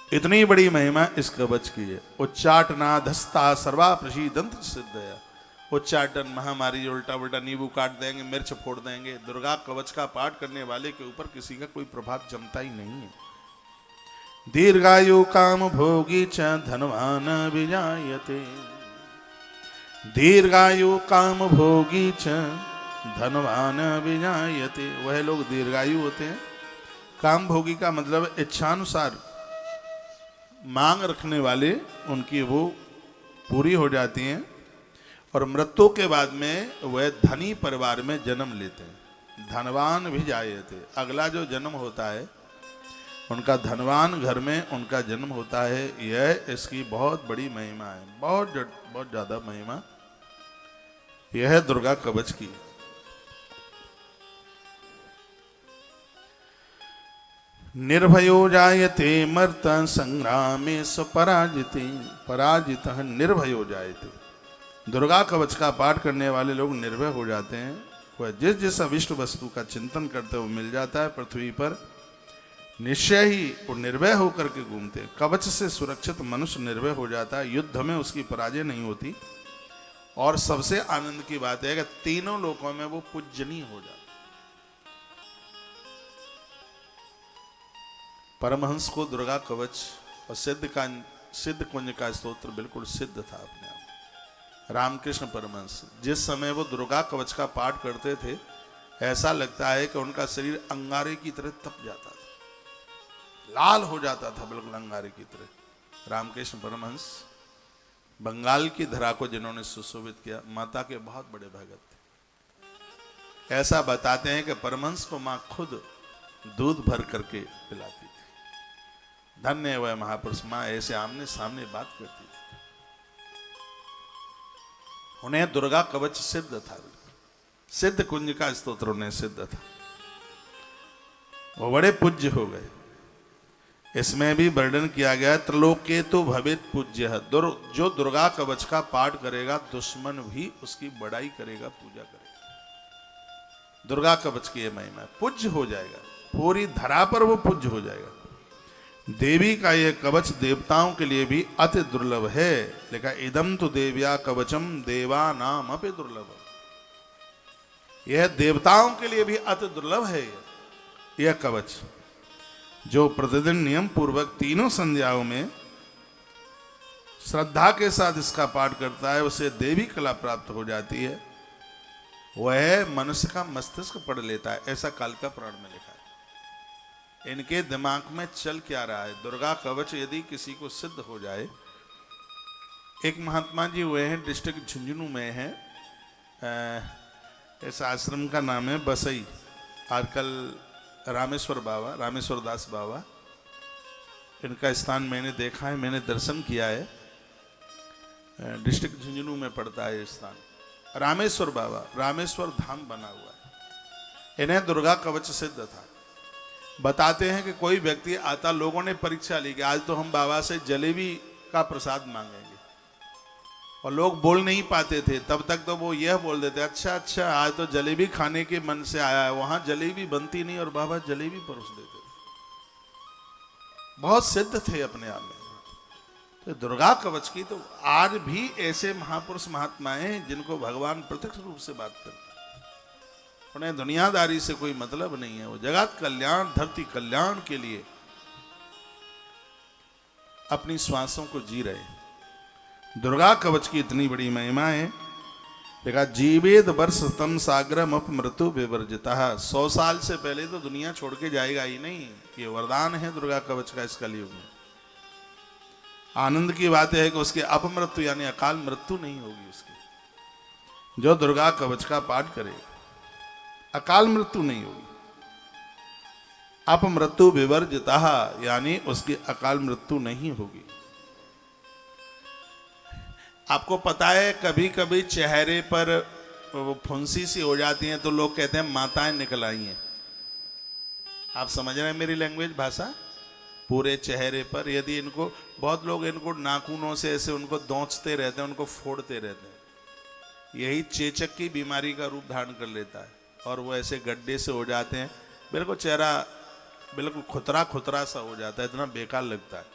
इतनी बड़ी महिमा इस कवच की है। उच्चाटना धस्ता सर्वा प्रशीदंत सिद्धया। उच्चाटन, महामारी, उल्टा उल्टा नींबू काट देंगे, मिर्च फोड़ देंगे, दुर्गा कवच का पाठ करने वाले के ऊपर किसी का कोई प्रभाव जमता ही नहीं है। दीर्घायु काम भोगी च धनवान विजायते, दीर्घायु काम भोगी च धनवान विजायते। वह लोग दीर्घायु होते हैं। काम भोगी का मतलब इच्छानुसार मांग रखने वाले, उनकी वो पूरी हो जाती हैं और मृत्यु के बाद में वह धनी परिवार में जन्म लेते हैं। धनवान भी जायते, अगला जो जन्म होता है उनका धनवान घर में उनका जन्म होता है। यह इसकी बहुत बड़ी महिमा है, बहुत ज्यादा महिमा यह है दुर्गा कवच की। निर्भयो जायते मर्त संग्रामे स्वपराजिते, पराजितः निर्भयो जायते। दुर्गा कवच का पाठ करने वाले लोग निर्भय हो जाते हैं। वह जिस जिस अविष्ट वस्तु का चिंतन करते वो मिल जाता है। पृथ्वी पर निश्चय ही वो निर्भय होकर के घूमते। कवच से सुरक्षित मनुष्य निर्भय हो जाता है, युद्ध में उसकी पराजय नहीं होती। और सबसे आनंद की बात है कि तीनों लोकों में वो पूजनीय हो जाता। परमहंस को दुर्गा कवच और सिद्ध कुंज का स्तोत्र बिल्कुल सिद्ध था अपने आप। रामकृष्ण परमहंस जिस समय वो दुर्गा कवच का पाठ करते थे, ऐसा लगता है कि उनका शरीर अंगारे की तरह तप जाता था, लाल हो जाता था बिल्कुल अंगारे की तरह। रामकृष्ण परमहंस बंगाल की धरा को जिन्होंने सुशोभित किया, माता के बहुत बड़े भगत थे। ऐसा बताते हैं कि परमहंस को मां खुद दूध भर करके पिलाती थी। धन्य है वह महापुरुष, मां ऐसे आमने सामने बात करती थी। उन्हें दुर्गा कवच सिद्ध था, सिद्ध कुंज का स्तोत्र उन्हें सिद्ध था, वो बड़े पूज्य हो गए। इसमें भी वर्णन किया गया, त्रिलोके तो भवेत पूज्य। जो दुर्गा कवच का पाठ करेगा दुश्मन भी उसकी बड़ाई करेगा, पूजा करेगा। दुर्गा कवच की यह महिमा है, पूज्य हो जाएगा, पूरी धरा पर वो पूज्य हो जाएगा। देवी का यह कवच देवताओं के लिए भी अति दुर्लभ है। लिखा इदम तो देव्या कवचम देवा नाम अपि दुर्लभ। यह देवताओं के लिए भी अति दुर्लभ है यह कवच। जो प्रतिदिन नियम पूर्वक तीनों संध्याओं में श्रद्धा के साथ इसका पाठ करता है, उसे देवी कला प्राप्त हो जाती है। वह मनुष्य का मस्तिष्क पढ़ लेता है, ऐसा कालिका पुराण में लिखा है। इनके दिमाग में चल क्या रहा है। दुर्गा कवच यदि किसी को सिद्ध हो जाए, एक महात्मा जी हुए हैं, डिस्ट्रिक्ट झुंझुनू में है, इस आश्रम का नाम है बसई। आजकल रामेश्वर बाबा, रामेश्वर दास बाबा, इनका स्थान मैंने देखा है, मैंने दर्शन किया है। डिस्ट्रिक्ट झुंझुनू में पड़ता है स्थान। रामेश्वर बाबा, रामेश्वर धाम बना हुआ है। इन्हें दुर्गा कवच सिद्ध था। बताते हैं कि कोई व्यक्ति आता, लोगों ने परीक्षा ली कि आज तो हम बाबा से जलेबी का प्रसाद मांगेंगे, और लोग बोल नहीं पाते थे। तब तक तो वो यह बोल देते, अच्छा अच्छा आज तो जलेबी खाने के मन से आया है। वहां जलेबी बनती नहीं और बाबा जलेबी परोस देते थे। बहुत सिद्ध थे अपने आप में। तो दुर्गा कवच की तो आज भी ऐसे महापुरुष महात्माएं हैं जिनको भगवान प्रत्यक्ष रूप से बात करते हैं। उन्हें दुनियादारी से कोई मतलब नहीं है। वो जगत कल्याण, धरती कल्याण के लिए अपनी श्वासों को जी रहे। दुर्गा कवच की इतनी बड़ी महिमा है। देखा, जीवेद वर्ष तम सागरम अप मृत्यु विवर्जिता। 100 साल से पहले तो दुनिया छोड़ के जाएगा ही नहीं। ये वरदान है दुर्गा कवच का इस कलयुग में। आनंद की बात है कि उसकी अपमृत्यु यानी अकाल मृत्यु नहीं होगी उसकी। जो दुर्गा कवच का पाठ करेगा अकाल मृत्यु नहीं होगी। अपमृत्यु विवर्जिता यानी उसकी अकाल मृत्यु नहीं होगी। आपको पता है कभी कभी चेहरे पर वो फुंसी सी हो जाती हैं तो लोग कहते हैं माताएं निकल आई हैं। आप समझ रहे हैं मेरी लैंग्वेज, भाषा? पूरे चेहरे पर यदि इनको, बहुत लोग इनको नाखूनों से ऐसे उनको दौंचते रहते हैं, उनको फोड़ते रहते हैं। यही चेचक की बीमारी का रूप धारण कर लेता है और वो ऐसे गड्ढे से हो जाते हैं, बिल्कुल चेहरा बिल्कुल खुतरा खुतरा सा हो जाता है, इतना बेकार लगता है।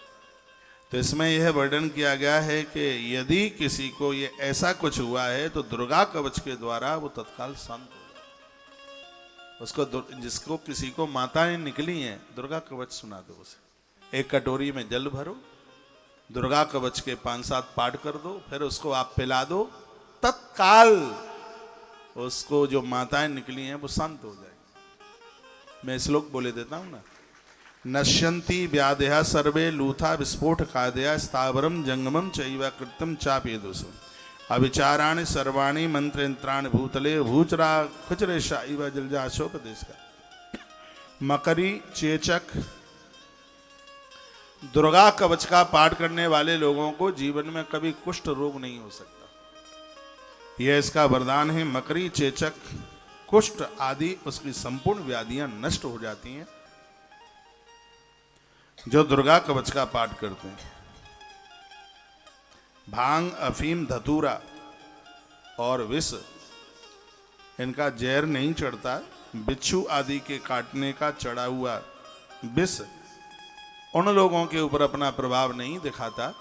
तो इसमें यह वर्णन किया गया है कि यदि किसी को ये ऐसा कुछ हुआ है तो दुर्गा कवच के द्वारा वो तत्काल शांत हो जाए। उसको जिसको किसी को माताएं निकली हैं, दुर्गा कवच सुना दो उसे। एक कटोरी में जल भरो, दुर्गा कवच के 5-7 पाठ कर दो, फिर उसको आप पिला दो, तत्काल उसको जो माताएं निकली हैं वो शांत हो जाए। मैं श्लोक बोले देता हूं ना। नश्यन्ति व्याधया सर्वे लूथा विस्फोट कादया स्थावरम जंगमम चैव कृतम चापेदुषम अविचाराणि सर्वाणि मंत्र यंत्राणि भूतले भूचरा खुचरेशा इव जलजाशोपदेश का। मकरी चेचक दुर्गा कवच का पाठ करने वाले लोगों को जीवन में कभी कुष्ठ रोग नहीं हो सकता। यह इसका वरदान है। मकरी चेचक कुष्ठ आदि उसकी संपूर्ण व्याधियां नष्ट हो जाती हैं जो दुर्गा कवच का पाठ करते हैं। भांग, अफीम, धतूरा और विष इनका जहर नहीं चढ़ता। बिच्छू आदि के काटने का चढ़ा हुआ विष उन लोगों के ऊपर अपना प्रभाव नहीं दिखाता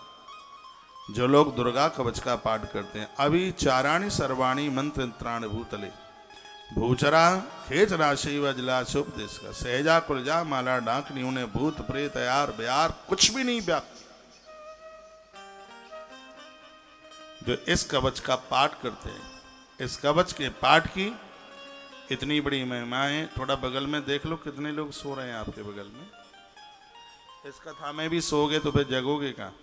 जो लोग दुर्गा कवच का पाठ करते हैं। अविचाराणि सर्वाणि मंत्र यंत्राणि भूतले भूचरा खेच राशि व जलाशोपदेश का। सहजा कुलजा माला डाकनी उन्हें भूत प्रेत यार ब्यार कुछ भी नहीं व्याप्ति। जो इस कवच का पाठ करते हैं, इस कवच के पाठ की इतनी बड़ी महिमा है। थोड़ा बगल में देख लो कितने लोग सो रहे हैं आपके बगल में। इस कथा में भी सोगे तो फिर जगोगे कहाँ।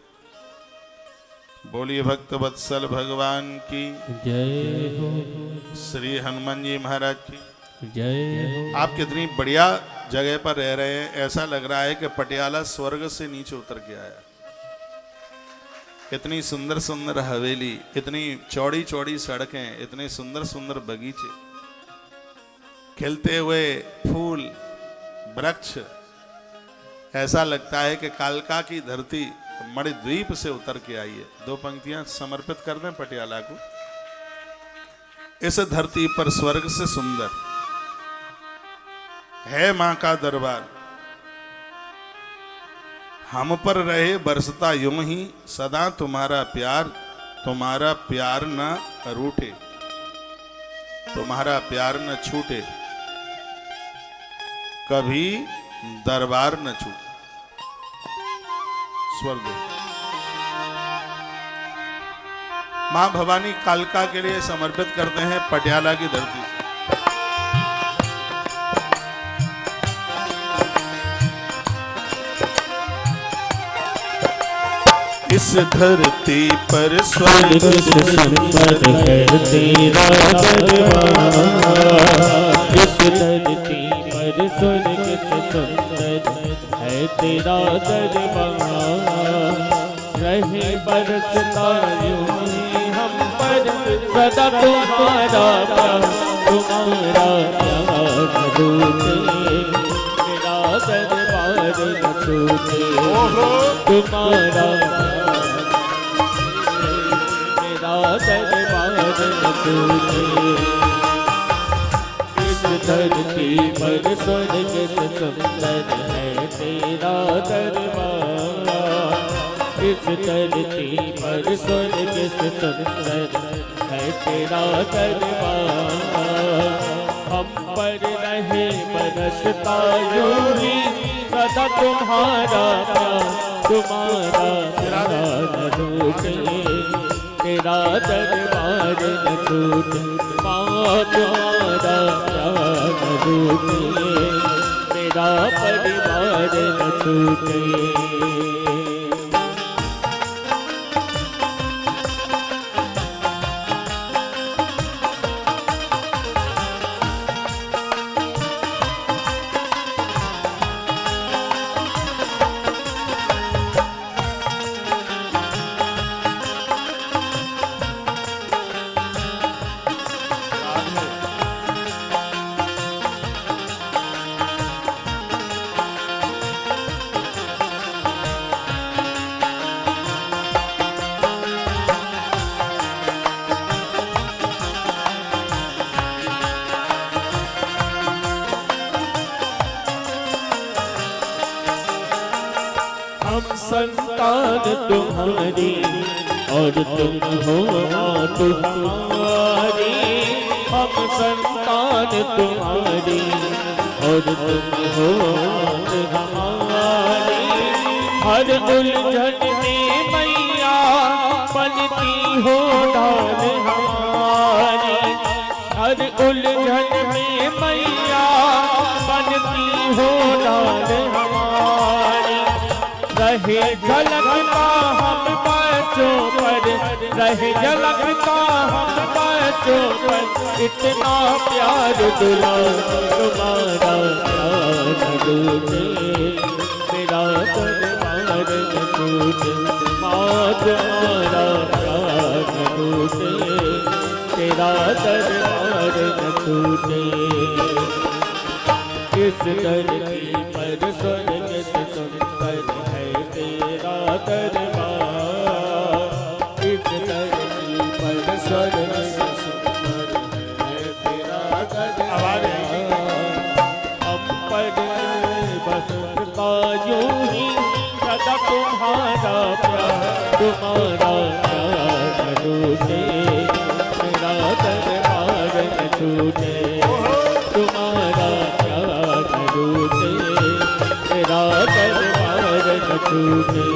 बोलिए भक्त वत्सल भगवान की जय हो, श्री हनुमान जी महाराज की जय हो। आप कितनी बढ़िया जगह पर रह रहे हैं। ऐसा लग रहा है कि पटियाला स्वर्ग से नीचे उतर के आया। इतनी सुंदर सुंदर हवेली, इतनी चौड़ी चौड़ी सड़कें, इतने सुंदर सुंदर बगीचे, खिलते हुए फूल, वृक्ष। ऐसा लगता है कि कालका की धरती मणिद्वीप से उतर के आई है। 2 पंक्तियां समर्पित कर दें पटियाला को। इस धरती पर स्वर्ग से सुंदर है मां का दरबार। हम पर रहे बरसता यूं ही सदा तुम्हारा प्यार न रूठे, तुम्हारा प्यार न छूटे, कभी दरबार न छूटे। स्वर्ग मां भवानी कालका के लिए समर्पित करते हैं पटियाला की धरती से। इस धरती पर स्वर्ग से सुंदर है तेरा दरबार। इस धरती पर स्वर्ग से सुंदर है तेरा दरबार। रहे बरसता यूं ही हम पर सदा तुम्हारा प्यार, तुम्हारा प्यार रूठे, तेरा दरबार न छूटे, तुम्हारा दरबार न छूटे। इस धरती पर स्वर्ग से सुंदर है तेरा दरबार। इस धरती पर स्वर्ग से सुंदर है तेरा दरबार। हम पर रहे बरसता यूं ही सदा तुम्हारा प्यार, तुम्हारा प्यार न रूठे, तेरा दरबार न छूटे। माँ तुम्हारा प्यार न रूठे, तेरा परिवार न छूटे। तुम्हारी और तुम हो मात हमारी। हम संतान तुम्हारी और तुम हो मात हमारी। हर उलझन में मैया बनती हो डाल हमारी। हर उलझन में मैया बनती हो डाल हमारी। रहे झलकता हम बच्चों पर, रहे झलकता हम बच्चों पर इतना प्यार दुलार तुम्हारा प्यार टूटे मेरा दरबार न टूटे। माँ तुम्हारा प्यार न टूटे तेरा दरबार न टूटे। इस धरती पर स्वर्ग से सुंदर है तेरा दरबार। इस धरती पर स्वर्ग से सुंदर है तेरा दरबार। हम पर बसता यूं ही सदा तुम्हारा प्यार, तुम्हारा प्यार न टूटे मेरा दरबार न टूटे। तुम्हारा प्यार न टूटे तेरा दरबार न टूटे।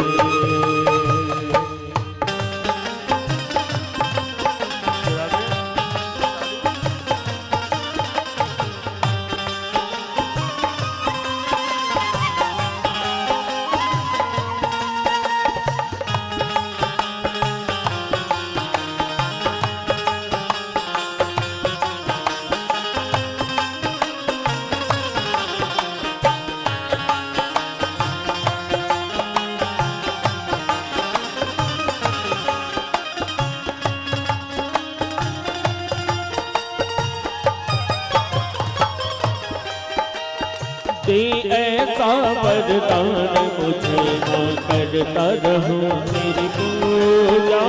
दे ऐसा वरदान मुझे माँ करता रहूं मेरी पूजा।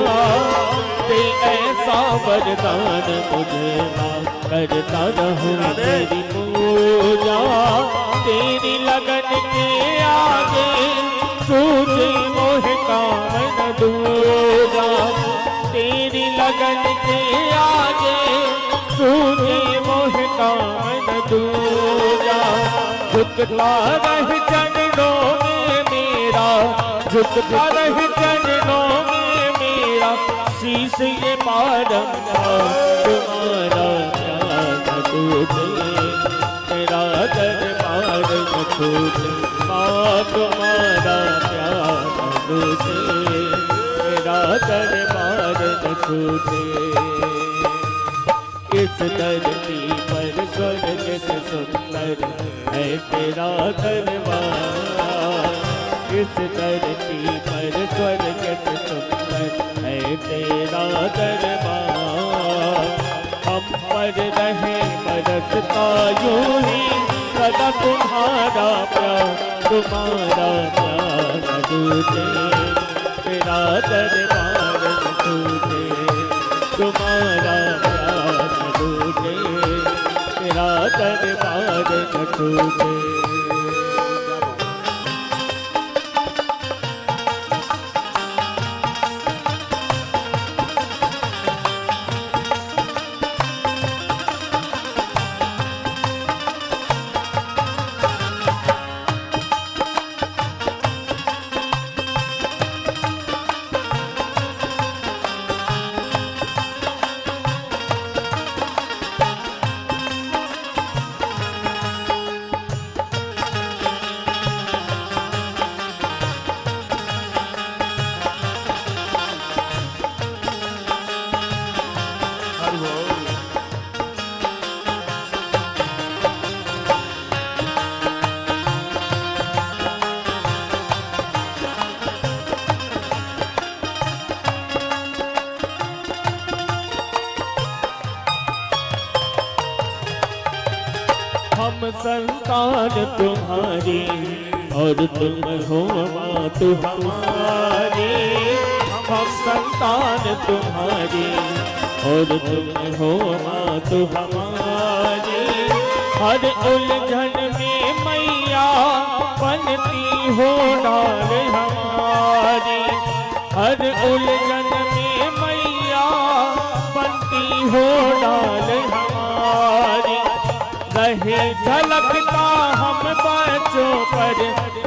दे ऐसा वरदान मुझे माँ करता रहूं मेरी पूजा। तेरी लगन के आगे सूझे मोह काम न दूजा। तेरी लगन के आगे सूझे मोह काम न दूजा। झुकता रह चरणों में मेरा, झुकता रह चरणों में मेरा शीश ये बारंबार। तुम्हारा प्यार न टूटे तेरा दरबार न टूटे। माँ तुम्हारा प्यार न टूटे तेरा दरबार न टूटे। इस धरती पर स्वर्ग से सुंदर है तेरा दरबार। इस धरती पर स्वर्ग से सुंदर है तेरा दरबार। हम पर रहे बरसता यूं ही सदा तुम्हारा प्यार, तुम्हारा प्यार न टूटे तेरा दरबार न टूटे। तुम्हारा प्यार न टूटे तेरा दरबार न टूटे। हम संतान तुम्हारी और तुम हो मात हमारी। हम संतान तुम्हारी और तुम हो मात हमारी। हर उलझन में मैया बनती हो डाल हमारी। हर उलझन में मैया बनती हो डाल हमारी। रहे झलकता हम बच्चों पर,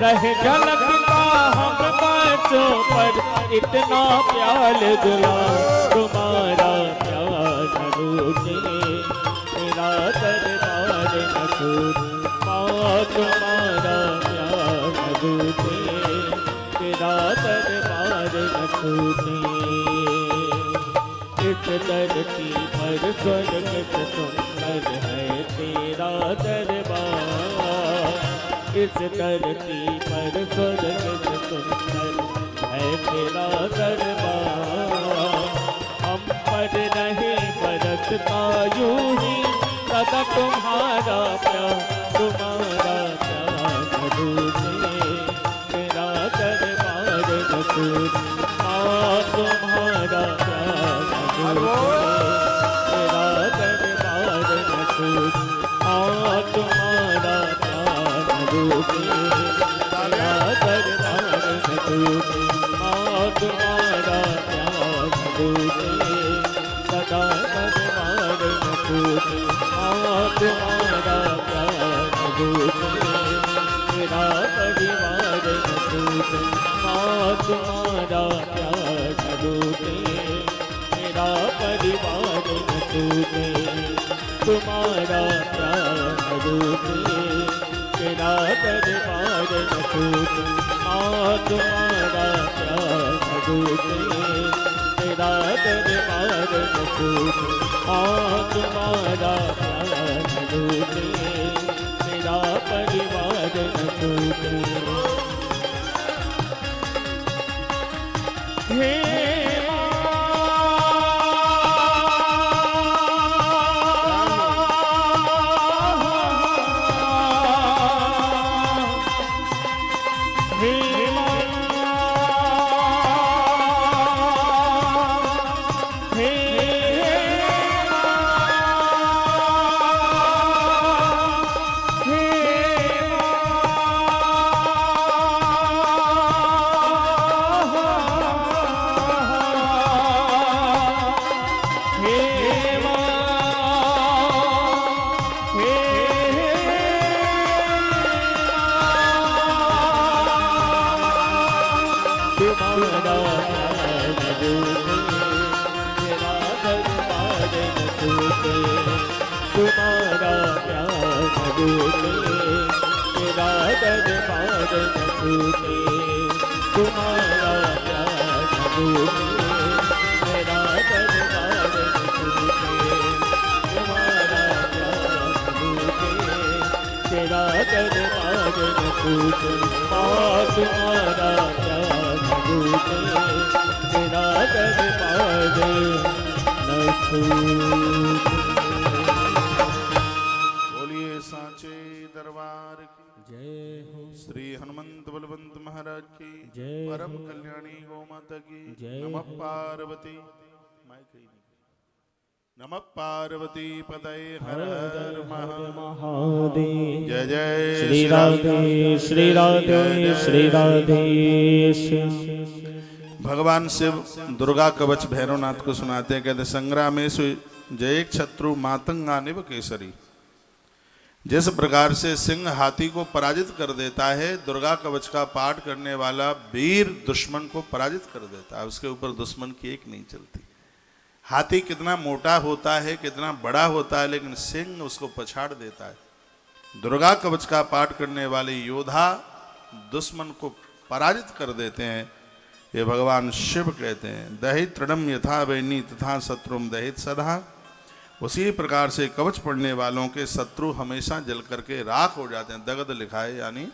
रहे झलकता हम बच्चों पर, इतना प्यार दुला तुम्हारा प्यार रूठे, तेरा दरबार न छूटे। माँ तुम्हारा प्यार रूठे, तेरा दरबार न छूटे। इस धरती पर स्वर्ग से सुंदर है तेरा दरबार। इस धरती पर स्वर्ग से सुंदर है तेरा दरबार। हम पर रहे बरसता यूं ही सदा तुम्हारा प्यार, तुम्हारा प्यार रूठे, तेरा दरबार न छूटे। माँ तुम्हारा प्यार तेरा दरबार न छूटे। माँ तुम्हारा प्यार रूठे, तेरा दरबार न छूटे। माँ तुम्हारा प्यार रूठे, सदा दरबार न छूटे। माँ तुम्हारा प्यार रूठे, तेरा परिवार न छूटे। माँ तुम्हारा प्यार रूठे, तेरा परिवार न छूटे। तुम्हारा प्यार रूठे, तेरा दरबार न छूटे। माँ तुम्हारा प्यार रूठे, तेरा दरबार न छूटे। माँ तुम्हारा प्यार रूठे, तेरा परिवार न छूटे। हे तुम्हारा प्यार रूठे, तेरा दरबार न छूटे। तुम्हारा प्यार रूठे, तेरा दरबार न छूटे। तुम्हारा प्यार रूठे, तेरा दरबार न छूटे। माँ तुम्हारा प्यार रूठे, तेरा दरबार न छूटे। सांचे दरबार की जय हो। श्री हनुमंत बलवंत महाराज की जय परम हो। कल्याणी गौ माता की जय नमः हो। पार्वती नमः पार्वती पतये हर हर हर हर महादेव। महादेव। जय जय श्री राधे श्री राधे श्री राधे। भगवान शिव दुर्गा कवच भैरवनाथ को सुनाते हैं, कहते संग्रामेषु जय शत्रु मातंगानिव केसरी। जिस प्रकार से सिंह हाथी को पराजित कर देता है, दुर्गा कवच का पाठ करने वाला वीर दुश्मन को पराजित कर देता है। उसके ऊपर दुश्मन की एक नहीं चलती। हाथी कितना मोटा होता है, कितना बड़ा होता है, लेकिन सिंह उसको पछाड़ देता है। दुर्गा कवच का पाठ करने वाले योद्धा दुश्मन को पराजित कर देते हैं। ये भगवान शिव कहते हैं, दहित तृणम यथा वैनी तथा शत्रुम दहित सदा। उसी प्रकार से कवच पढ़ने वालों के शत्रु हमेशा जल करके राख हो जाते हैं। दगद लिखा है, यानी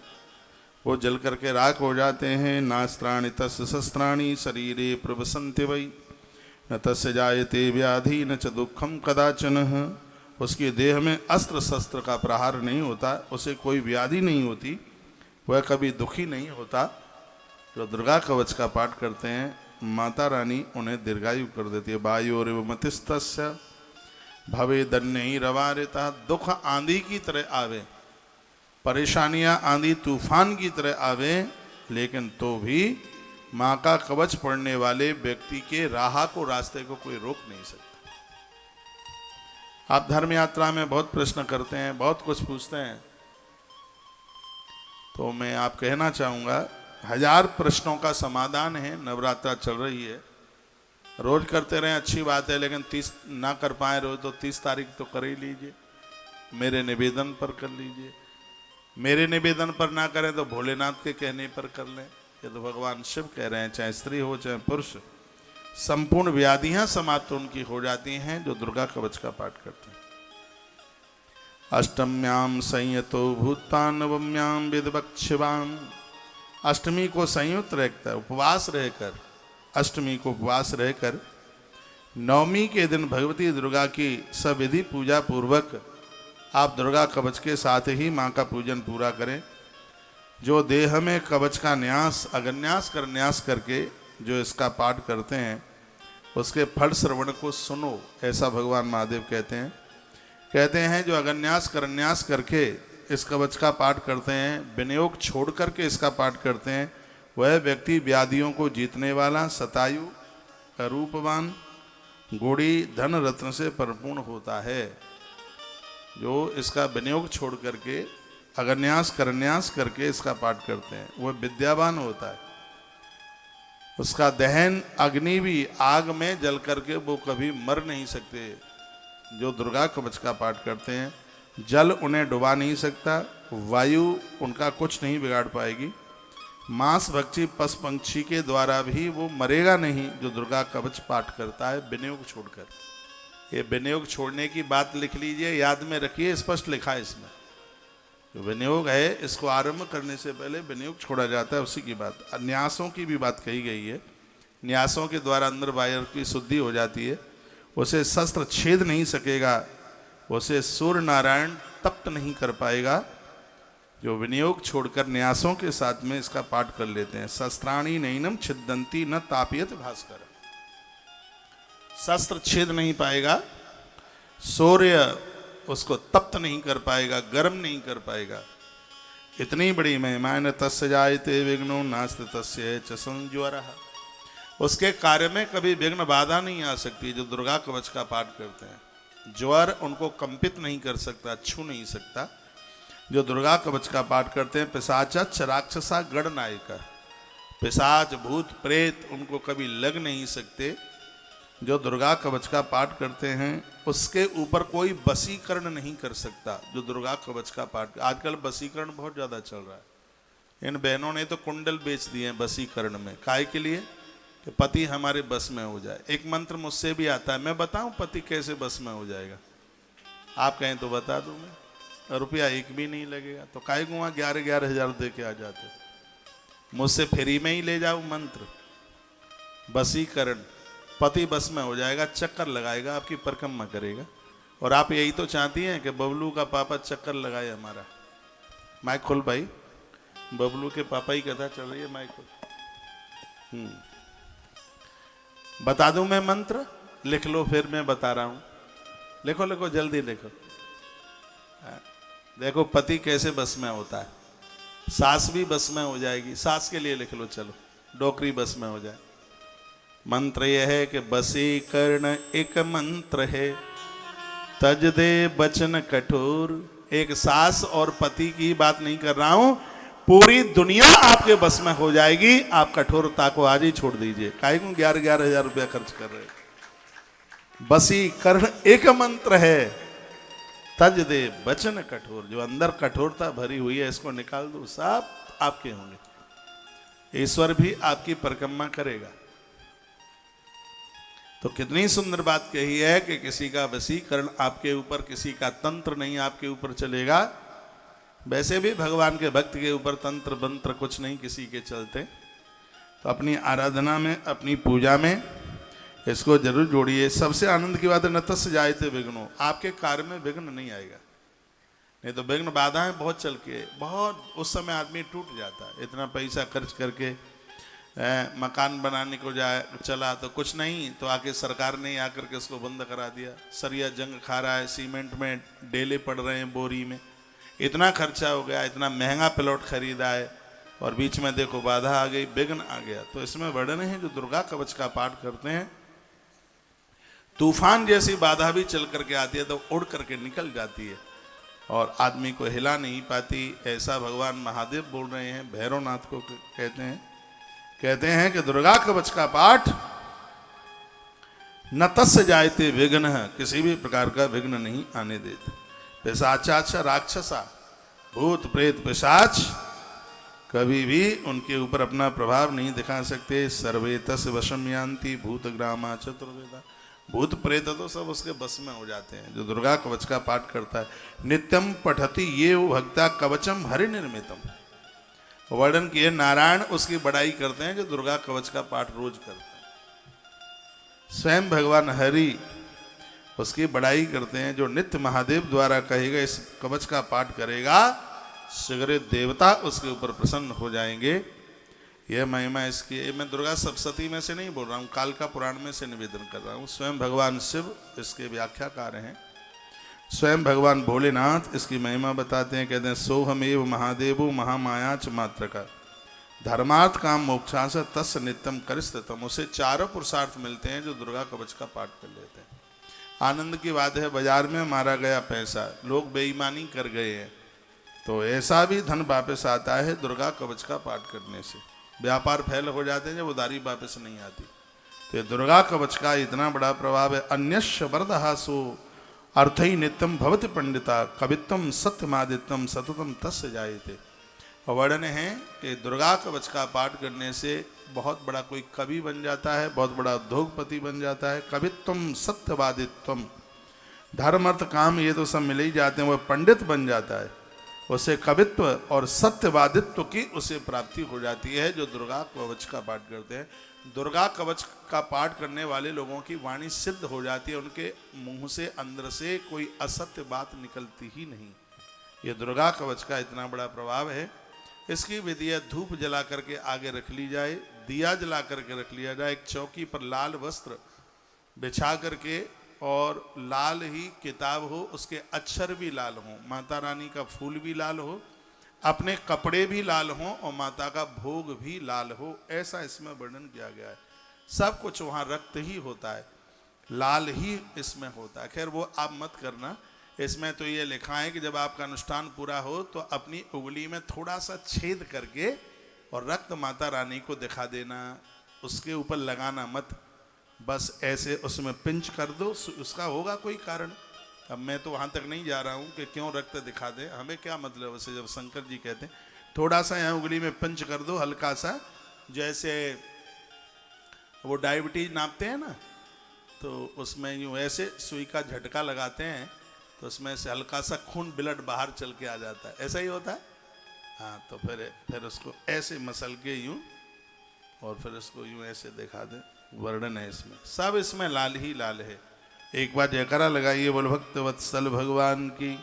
वो जल करके राख हो जाते हैं। नास्त्राणि तस्य शस्त्राणि शरीरे प्रवसन्ति वै न तस्य जायते व्याधि न च दुखम कदाचन। उसके देह में अस्त्र शस्त्र का प्रहार नहीं होता, उसे कोई व्याधि नहीं होती, वह कभी दुखी नहीं होता। जो दुर्गा कवच का पाठ करते हैं, माता रानी उन्हें दीर्घायु कर देती है। वायोरिव मतिस्तस्य भवे दन्यहि रवारिता। दुख आंधी की तरह आवे, परेशानियां आंधी तूफान की तरह आवे, लेकिन तो भी माँ का कवच पढ़ने वाले व्यक्ति के राह को, रास्ते को कोई रोक नहीं सकता। आप धर्म यात्रा में बहुत प्रश्न करते हैं, बहुत कुछ पूछते हैं, तो मैं आप कहना चाहूँगा 1000 प्रश्नों का समाधान है। नवरात्रा चल रही है, रोज करते रहें, अच्छी बात है, लेकिन 30 ना कर पाए रोज तो 30 तारीख तो कर ही लीजिए, मेरे निवेदन पर कर लीजिए। मेरे निवेदन पर ना करें तो भोलेनाथ के कहने पर कर लें। ये तो भगवान शिव कह रहे हैं, चाहे स्त्री हो चाहे पुरुष, संपूर्ण व्याधियां समाप्त उनकी हो जाती हैं जो दुर्गा कवच का पाठ करते हैं। अष्टम्याम संयतो भूता नवम्याम विदवक्षिवाम। अष्टमी को संयुक्त रहकर उपवास रहकर, अष्टमी को उपवास रहकर नवमी के दिन भगवती दुर्गा की सविधि पूजा पूर्वक आप दुर्गा कवच के साथ ही माँ का पूजन पूरा करें। जो देह में कवच का न्यास अगन्यास कर न्यास करके जो इसका पाठ करते हैं उसके फल श्रवण को सुनो, ऐसा भगवान महादेव कहते हैं जो अगन्यास करन्यास करके इस कवच का पाठ करते हैं, विनियोग छोड़ करके इसका पाठ करते हैं, वह व्यक्ति व्याधियों को जीतने वाला, शतायु, रूपवान, गुड़ी, धन रत्न से परिपूर्ण होता है। जो इसका विनियोग छोड़ करके अगन्यास करन्यास करके इसका पाठ करते हैं वह विद्यावान होता है। उसका दहन अग्नि भी आग में जल करके वो कभी मर नहीं सकते। जो दुर्गा कवच का पाठ करते हैं जल उन्हें डुबा नहीं सकता, वायु उनका कुछ नहीं बिगाड़ पाएगी, मांस भक्षी पशु पंक्षी के द्वारा भी वो मरेगा नहीं जो दुर्गा कवच पाठ करता है विनियोग छोड़कर। ये विनियोग छोड़ने की बात लिख लीजिए, याद में रखिए, स्पष्ट लिखा है इसमें। जो विनियोग है इसको आरंभ करने से पहले विनियोग छोड़ा जाता है, उसी की बात। न्यासों की भी बात कही गई है, न्यासों के द्वारा अंदर बाहर की शुद्धि हो जाती है, उसे शस्त्र छेद नहीं सकेगा, उसे सूर्य नारायण तप्त नहीं कर पाएगा। जो विनियोग छोड़कर न्यासों के साथ में इसका पाठ कर लेते हैं। शस्त्राणी नैनम छिदंती न तापयत भास्कर। शस्त्र छेद नहीं पाएगा, सूर्य उसको तप्त नहीं कर पाएगा, गर्म नहीं कर पाएगा। इतनी बड़ी महिमा है। न तस्य जायते विघ्नो नास्ति तस्य च संज्वरः। उसके कार्य में कभी विघ्न बाधा नहीं आ सकती। जो दुर्गा कवच का पाठ करते हैं ज्वर उनको कंपित नहीं कर सकता, छू नहीं सकता। जो दुर्गा कवच का पाठ करते हैं पिशाचा राक्षसा गण नायिका, पिशाच भूत प्रेत उनको कभी लग नहीं सकते। जो दुर्गा कवच का पाठ करते हैं उसके ऊपर कोई वशीकरण नहीं कर सकता। जो दुर्गा कवच का पाठ, आजकल वशीकरण बहुत ज़्यादा चल रहा है। इन बहनों ने तो कुंडल बेच दिए हैं वशीकरण में। काय के लिए? कि पति हमारे बस में हो जाए। एक मंत्र मुझसे भी आता है, मैं बताऊं पति कैसे बस में हो जाएगा? आप कहें तो बता दूं मैं, रुपया एक भी नहीं लगेगा। तो काय को वहाँ 11-11 हज़ार दे के आ जाते। मुझसे फ्री में ही ले जाओ मंत्र, वशीकरण। पति बस में हो जाएगा, चक्कर लगाएगा, आपकी परिक्रमा करेगा। और आप यही तो चाहती हैं कि बबलू का पापा चक्कर लगाए हमारा। माइक खोल भाई, बबलू के पापा की कथा चल रही है, माइक खोल। बता दूं मैं मंत्र? लिख लो, फिर मैं बता रहा हूं। लिखो लिखो, जल्दी लिखो। देखो पति कैसे बस में होता है। सास भी बस में हो जाएगी। सास के लिए लिख लो, चलो डोकरी बस में हो जाए। मंत्र यह है कि वशीकरण एक मंत्र है, तज दे बचन कठोर। एक सास और पति की बात नहीं कर रहा हूं, पूरी दुनिया आपके बस में हो जाएगी। आप कठोरता को आज ही छोड़ दीजिए। काहे को 11-11 हज़ार रुपया खर्च कर रहे हैं? वशीकरण एक मंत्र है, तज दे बचन कठोर। जो अंदर कठोरता भरी हुई है इसको निकाल दो, सब आपके होंगे। ईश्वर भी आपकी परिक्रमा करेगा। तो कितनी सुंदर बात कही है कि किसी का वशीकरण आपके ऊपर, किसी का तंत्र नहीं आपके ऊपर चलेगा। वैसे भी भगवान के भक्त के ऊपर तंत्र मंत्र कुछ नहीं किसी के चलते। तो अपनी आराधना में, अपनी पूजा में इसको जरूर जोड़िए। सबसे आनंद की बात है, न तस्य जायते विघ्नो। आपके कार्य में विघ्न नहीं आएगा। नहीं तो विघ्न बाधाएं बहुत चल के, बहुत उस समय आदमी टूट जाता है। इतना पैसा खर्च करके मकान बनाने को चला तो कुछ नहीं, तो आके सरकार ने आकर के उसको बंद करा दिया। सरिया जंग खा रहा है, सीमेंट में डेले पड़ रहे हैं बोरी में। इतना खर्चा हो गया, इतना महंगा प्लॉट खरीदा है, और बीच में देखो बाधा आ गई, विघ्न आ गया। तो इसमें वर्णन है जो दुर्गा कवच का पाठ करते हैं, तूफान जैसी बाधा भी चल करके आती है तो उड़ करके निकल जाती है और आदमी को हिला नहीं पाती। ऐसा भगवान महादेव बोल रहे हैं, भैरवनाथ को कहते हैं कि दुर्गा कवच का पाठ न तस्य जायते विघ्न, किसी भी प्रकार का विघ्न नहीं आने देते। पिशाचाच राक्षसा, भूत प्रेत पिशाच कभी भी उनके ऊपर अपना प्रभाव नहीं दिखा सकते। सर्वे तस् वशम यान्ति भूत ग्रामा चतुर्वेदा, भूत प्रेत तो सब उसके बस में हो जाते हैं जो दुर्गा कवच का पाठ करता है। नित्यम पठति ये भक्ता कवचम हरि निर्मितम, वर्णन किए नारायण उसकी बड़ाई करते हैं जो दुर्गा कवच का पाठ रोज करते हैं। स्वयं भगवान हरि उसकी बड़ाई करते हैं, जो नित्य महादेव द्वारा कहेगा इस कवच का पाठ करेगा, शीघ्र देवता उसके ऊपर प्रसन्न हो जाएंगे। यह महिमा इसकी, मैं दुर्गा सप्तशती में से नहीं बोल रहा हूँ, कालका पुराण में से निवेदन कर रहा हूँ। स्वयं भगवान शिव इसके व्याख्याकार हैं, स्वयं भगवान भोलेनाथ इसकी महिमा बताते हैं। कहते हैं सोहमेव महादेवो महामाया च मात्र का धर्मार्थ काम मोक्षास तस् नित्यम करिस्तम, उसे चारों पुरुषार्थ मिलते हैं जो दुर्गा कवच का पाठ कर लेते हैं। आनंद की बात है, बाजार में मारा गया पैसा, लोग बेईमानी कर गए हैं, तो ऐसा भी धन वापस आता है दुर्गा कवच का पाठ करने से। व्यापार फैल हो जाते हैं जब उधारी वापस नहीं आती। तो ये दुर्गा कवच का इतना बड़ा प्रभाव है। अन्यश्च वरदहासो अर्थई नित्यम भवति पंडिता कवित्वम सत्यमादित्यम सततम तस्य जायते। वर्णन है कि दुर्गा कवच का पाठ करने से बहुत बड़ा कोई कवि बन जाता है, बहुत बड़ा उद्योगपति बन जाता है। कवित्वम सत्यवादित्वम, धर्म अर्थ काम ये तो सब मिले ही जाते हैं, वह पंडित बन जाता है, उसे कवित्व और सत्यवादित्व की उसे प्राप्ति हो जाती है जो दुर्गा कवच का पाठ करते हैं। दुर्गा कवच का पाठ करने वाले लोगों की वाणी सिद्ध हो जाती है, उनके मुंह से अंदर से कोई असत्य बात निकलती ही नहीं। ये दुर्गा कवच का इतना बड़ा प्रभाव है। इसकी विधि है, धूप जला करके आगे रख ली जाए, दिया जला करके रख लिया जाए, एक चौकी पर लाल वस्त्र बिछा करके और लाल ही किताब हो, उसके अक्षर भी लाल हों, माता रानी का फूल भी लाल हो, अपने कपड़े भी लाल हों और माता का भोग भी लाल हो, ऐसा इसमें वर्णन किया गया है। सब कुछ वहाँ रक्त ही होता है, लाल ही इसमें होता है। खैर वो आप मत करना, इसमें तो ये लिखा है कि जब आपका अनुष्ठान पूरा हो तो अपनी उंगली में थोड़ा सा छेद करके और रक्त माता रानी को दिखा देना, उसके ऊपर लगाना मत, बस ऐसे उसमें पिंच कर दो, उसका होगा कोई कारण। अब मैं तो वहाँ तक नहीं जा रहा हूँ कि क्यों रक्त दिखा दे, हमें क्या मतलब उसे। जब शंकर जी कहते हैं थोड़ा सा यहाँ उंगली में पिंच कर दो हल्का सा, जैसे वो डायबिटीज नापते हैं ना, तो उसमें यूँ ऐसे सुई का झटका लगाते हैं तो उसमें से हल्का सा खून ब्लड बाहर चल के आ जाता है, ऐसा ही होता है। हाँ, तो फिर उसको ऐसे मसल के यूँ और फिर उसको यूँ ऐसे दिखा दे, वर्णन है इसमें, सब इसमें लाल ही लाल है। एक बार जयकारा लगाइए बोल भक्त वत्सल भगवान की,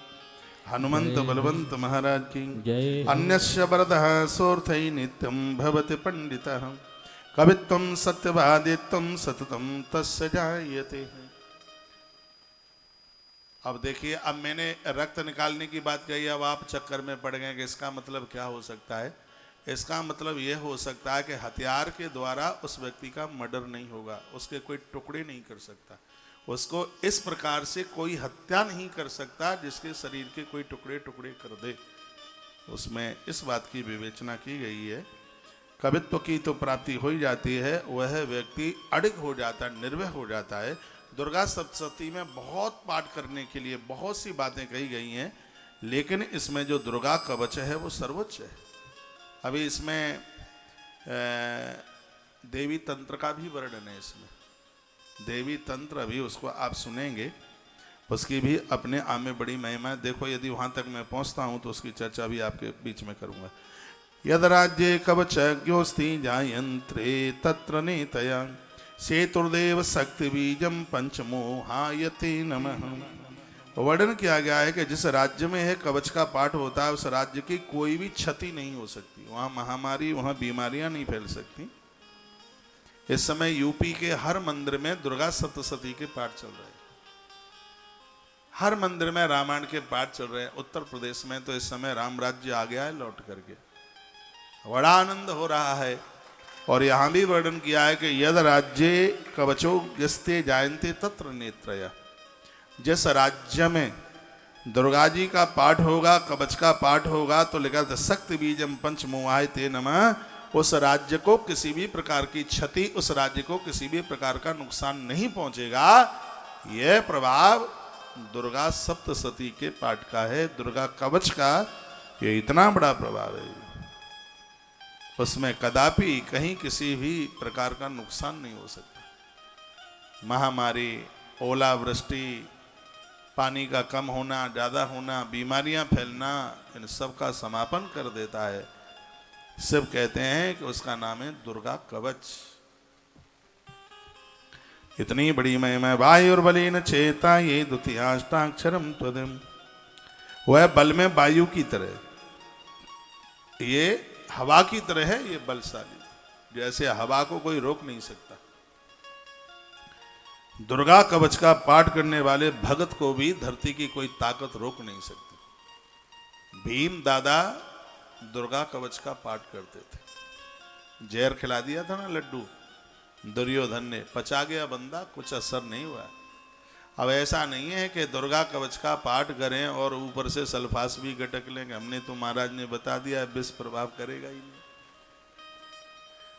हनुमंत बलवंत महाराज की। अन्यस्य वरदः सोर्थै नित्यं भवति पंडितः कवित्वं सत्यवादित्वं सततं तस्य जायते। अब देखिए, अब मैंने रक्त निकालने की बात कही, अब आप चक्कर में पड़ गए कि इसका मतलब क्या हो सकता है। इसका मतलब यह हो सकता है कि हथियार के द्वारा उस व्यक्ति का मर्डर नहीं होगा, उसके कोई टुकड़े नहीं कर सकता, उसको इस प्रकार से कोई हत्या नहीं कर सकता जिसके शरीर के कोई टुकड़े टुकड़े कर दे। उसमें इस बात की विवेचना की गई है। कवित्व की तो प्राप्ति हो ही जाती है, वह व्यक्ति अडिग हो जाता है, निर्भय हो जाता है। दुर्गा सप्तशती में बहुत पाठ करने के लिए बहुत सी बातें कही गई हैं, लेकिन इसमें जो दुर्गा कवच है वो सर्वोच्च है। अभी इसमें देवी तंत्र का भी वर्णन है, इसमें देवी तंत्र अभी उसको आप सुनेंगे, उसकी भी अपने आप में बड़ी महिमा है। देखो, यदि वहाँ तक मैं पहुँचता हूँ तो उसकी चर्चा भी आपके बीच में करूँगा। यद राज्ये कवचज्ञोस्ति जायंत्रे तत्र नेतया सेतुर्देव शक्ति बीजम पंचमोहायते नमः। वर्णन किया गया है कि जिस राज्य में है कवच का पाठ होता है, उस राज्य की कोई भी क्षति नहीं हो सकती, वहाँ महामारी, वहाँ बीमारियां नहीं फैल सकती। इस समय यूपी के हर मंदिर में दुर्गा सप्तशती के पाठ चल रहे हैं, हर मंदिर में रामायण के पाठ चल रहे हैं। उत्तर प्रदेश में तो इस समय राम राज्य आ गया है लौट करके, बड़ा आनंद हो रहा है। और यहां भी वर्णन किया है कि यद राज्ये कवचो यस्ते जायन्ते तत्र नेत्रया। जिस राज्य में दुर्गा जी का पाठ होगा, कवच का पाठ होगा, तो लिखा था शक्ति बीजम पंच मोहाय ते नमः। उस राज्य को किसी भी प्रकार की क्षति, उस राज्य को किसी भी प्रकार का नुकसान नहीं पहुंचेगा। यह प्रभाव दुर्गा सप्तशती के पाठ का है, दुर्गा कवच का ये इतना बड़ा प्रभाव है। उसमें कदापि कहीं किसी भी प्रकार का नुकसान नहीं हो सकता। महामारी, ओलावृष्टि, पानी का कम होना, ज़्यादा होना, बीमारियां फैलना, इन सब का समापन कर देता है। शिव कहते हैं कि उसका नाम है दुर्गा कवच। इतनी बड़ी महिमा। वायुर्बलेन चेता ये द्वितीयाष्टाक्षरम त्वदिम। वह बल में वायु की तरह, ये हवा की तरह है, ये बलशाली। जैसे हवा को कोई रोक नहीं सकता, दुर्गा कवच का पाठ करने वाले भगत को भी धरती की कोई ताकत रोक नहीं सकती। भीम दादा दुर्गा कवच का पाठ करते थे। जहर खिला दिया था ना लड्डू दुर्योधन ने, पचा गया बंदा, कुछ असर नहीं हुआ। अब ऐसा नहीं है कि दुर्गा कवच का पाठ करें और ऊपर से सल्फास भी गटक लेंगे। हमने तो महाराज ने बता दिया विष प्रभाव करेगा ही नहीं।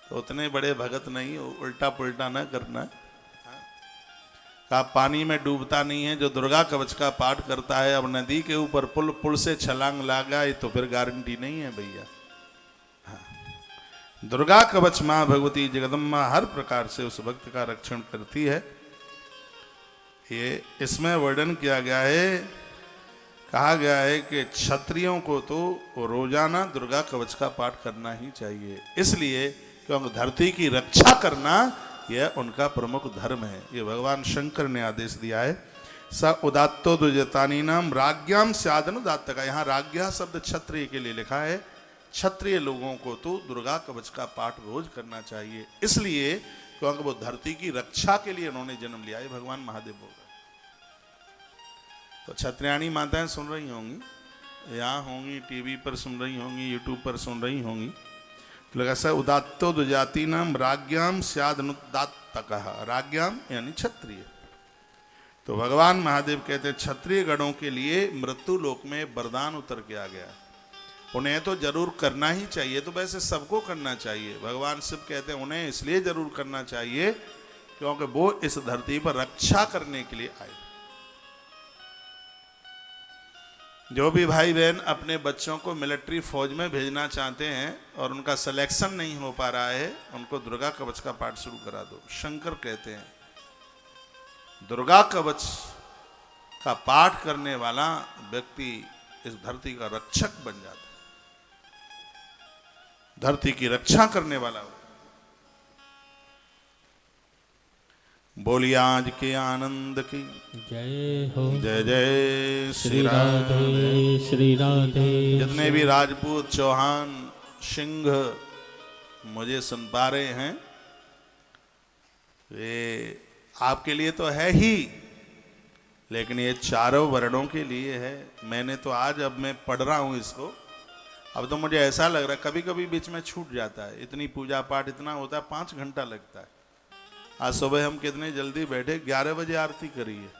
तो उतने बड़े भगत नहीं, उल्टा पुल्टा ना करना। का पानी में डूबता नहीं है जो दुर्गा कवच का पाठ करता है। अब नदी के ऊपर पुल से छलांग लगा तो फिर गारंटी नहीं है भैया। दुर्गा कवच मां भगवती जगदम्बा हर प्रकार से उस भक्त का रक्षण करती है। ये इसमें वर्णन किया गया है, कहा गया है कि क्षत्रियों को तो रोजाना दुर्गा कवच का पाठ करना ही चाहिए, इसलिए क्योंकि धरती की रक्षा करना यह उनका प्रमुख धर्म है। ये भगवान शंकर ने आदेश दिया है। स उदात्तो द्विजतानी नाम राज्ञाम स्यादन उदात्त का, यहाँ राज्ञा शब्द क्षत्रिय के लिए लिखा है। क्षत्रिय लोगों को तो दुर्गा कवच का पाठ रोज करना चाहिए, इसलिए क्योंकि वो धरती की रक्षा के लिए उन्होंने जन्म लिया है। भगवान महादेव होगा। तो क्षत्रियाणी माताएं सुन रही होंगी, यहाँ होंगी, टीवी पर सुन रही होंगी, यूट्यूब पर सुन रही होंगी। तो लगा सा उदात्तो द्विजाति नाम राज्ञाम स्यादनुदात्तक, राज्ञाम यानी क्षत्रिय। तो भगवान महादेव कहते हैं क्षत्रिय गणों के लिए मृत्यु लोक में वरदान उतर के आ गया, उन्हें तो जरूर करना ही चाहिए। तो वैसे सबको करना चाहिए। भगवान शिव कहते हैं उन्हें इसलिए जरूर करना चाहिए क्योंकि वो इस धरती पर रक्षा करने के लिए आए। जो भी भाई बहन अपने बच्चों को मिलिट्री फौज में भेजना चाहते हैं और उनका सिलेक्शन नहीं हो पा रहा है, उनको दुर्गा कवच का पाठ शुरू करा दो। शंकर कहते हैं दुर्गा कवच का पाठ करने वाला व्यक्ति इस धरती का रक्षक बन जाता है, धरती की रक्षा करने वाला हो। बोलिए आज के आनंद की जय हो। जय जय श्री राधे श्री राधे। जितने भी राजपूत, चौहान, सिंह मुझे सुन पा रहे हैं, ये आपके लिए तो है ही, लेकिन ये चारों वर्णों के लिए है। मैंने तो आज, अब मैं पढ़ रहा हूँ इसको, अब तो मुझे ऐसा लग रहा है कभी कभी बीच में छूट जाता है। इतनी पूजा पाठ इतना होता है, 5 घंटा लगता है। आज सुबह हम कितने जल्दी बैठे, 11 बजे आरती करी है,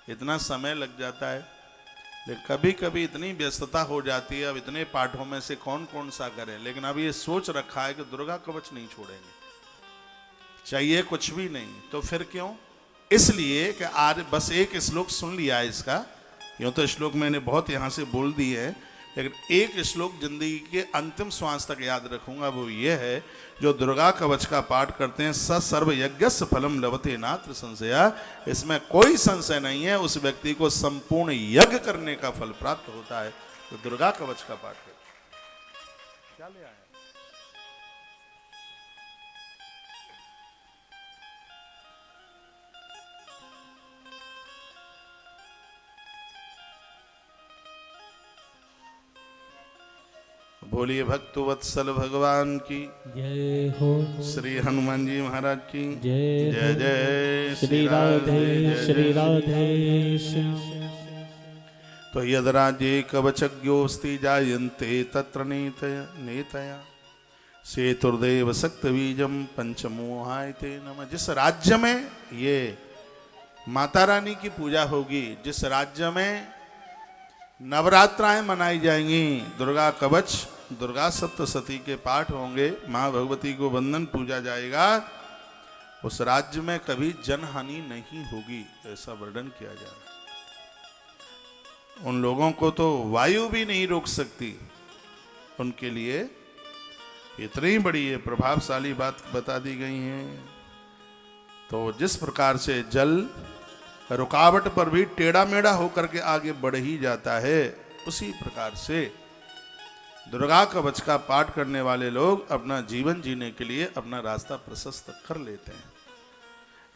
इतना समय लग जाता है। लेकिन कभी कभी इतनी व्यस्तता हो जाती है, अब इतने पाठों में से कौन कौन सा करे। लेकिन अब ये सोच रखा है कि दुर्गा कवच नहीं छोड़ेंगे, चाहिए कुछ भी नहीं तो फिर क्यों। इसलिए कि आज बस एक श्लोक सुन लिया है इसका, यूँ तो श्लोक मैंने बहुत यहाँ से बोल दी है, लेकिन एक श्लोक जिंदगी के अंतिम श्वास तक याद रखूंगा। वो ये है, जो दुर्गा कवच का पाठ करते हैं स सर्व यज्ञस्य फलम लभते नात्र संशया। इसमें कोई संशय नहीं है, उस व्यक्ति को संपूर्ण यज्ञ करने का फल प्राप्त होता है। तो दुर्गा कवच का पाठ करें। क्या ले आए? बोलिए भक्तवत्सल भगवान की जय हो। श्री हनुमान जी महाराज की जय जय जय श्री राधे जय श्री जय। राधे श्याम। तो यदराज्ये कवचज्ञोस्ति जायन्ते तत्र नेतया सेतुर्देव शक्तबीजम पंचमोहायते नमः। जिस राज्य में ये माता रानी की पूजा होगी, जिस राज्य में नवरात्राएं मनाई जाएंगी, दुर्गा कवच दुर्गा सप्तशती के पाठ होंगे, माँ भगवती को वंदन पूजा जाएगा, उस राज्य में कभी जनहानि नहीं होगी, ऐसा वर्णन किया जा रहा है। उन लोगों को तो वायु भी नहीं रोक सकती, उनके लिए इतनी बड़ी ये प्रभावशाली बात बता दी गई है। तो जिस प्रकार से जल रुकावट पर भी टेढ़ा मेढ़ा होकर के आगे बढ़ ही जाता है, उसी प्रकार से दुर्गा कवच का पाठ करने वाले लोग अपना जीवन जीने के लिए अपना रास्ता प्रशस्त कर लेते हैं।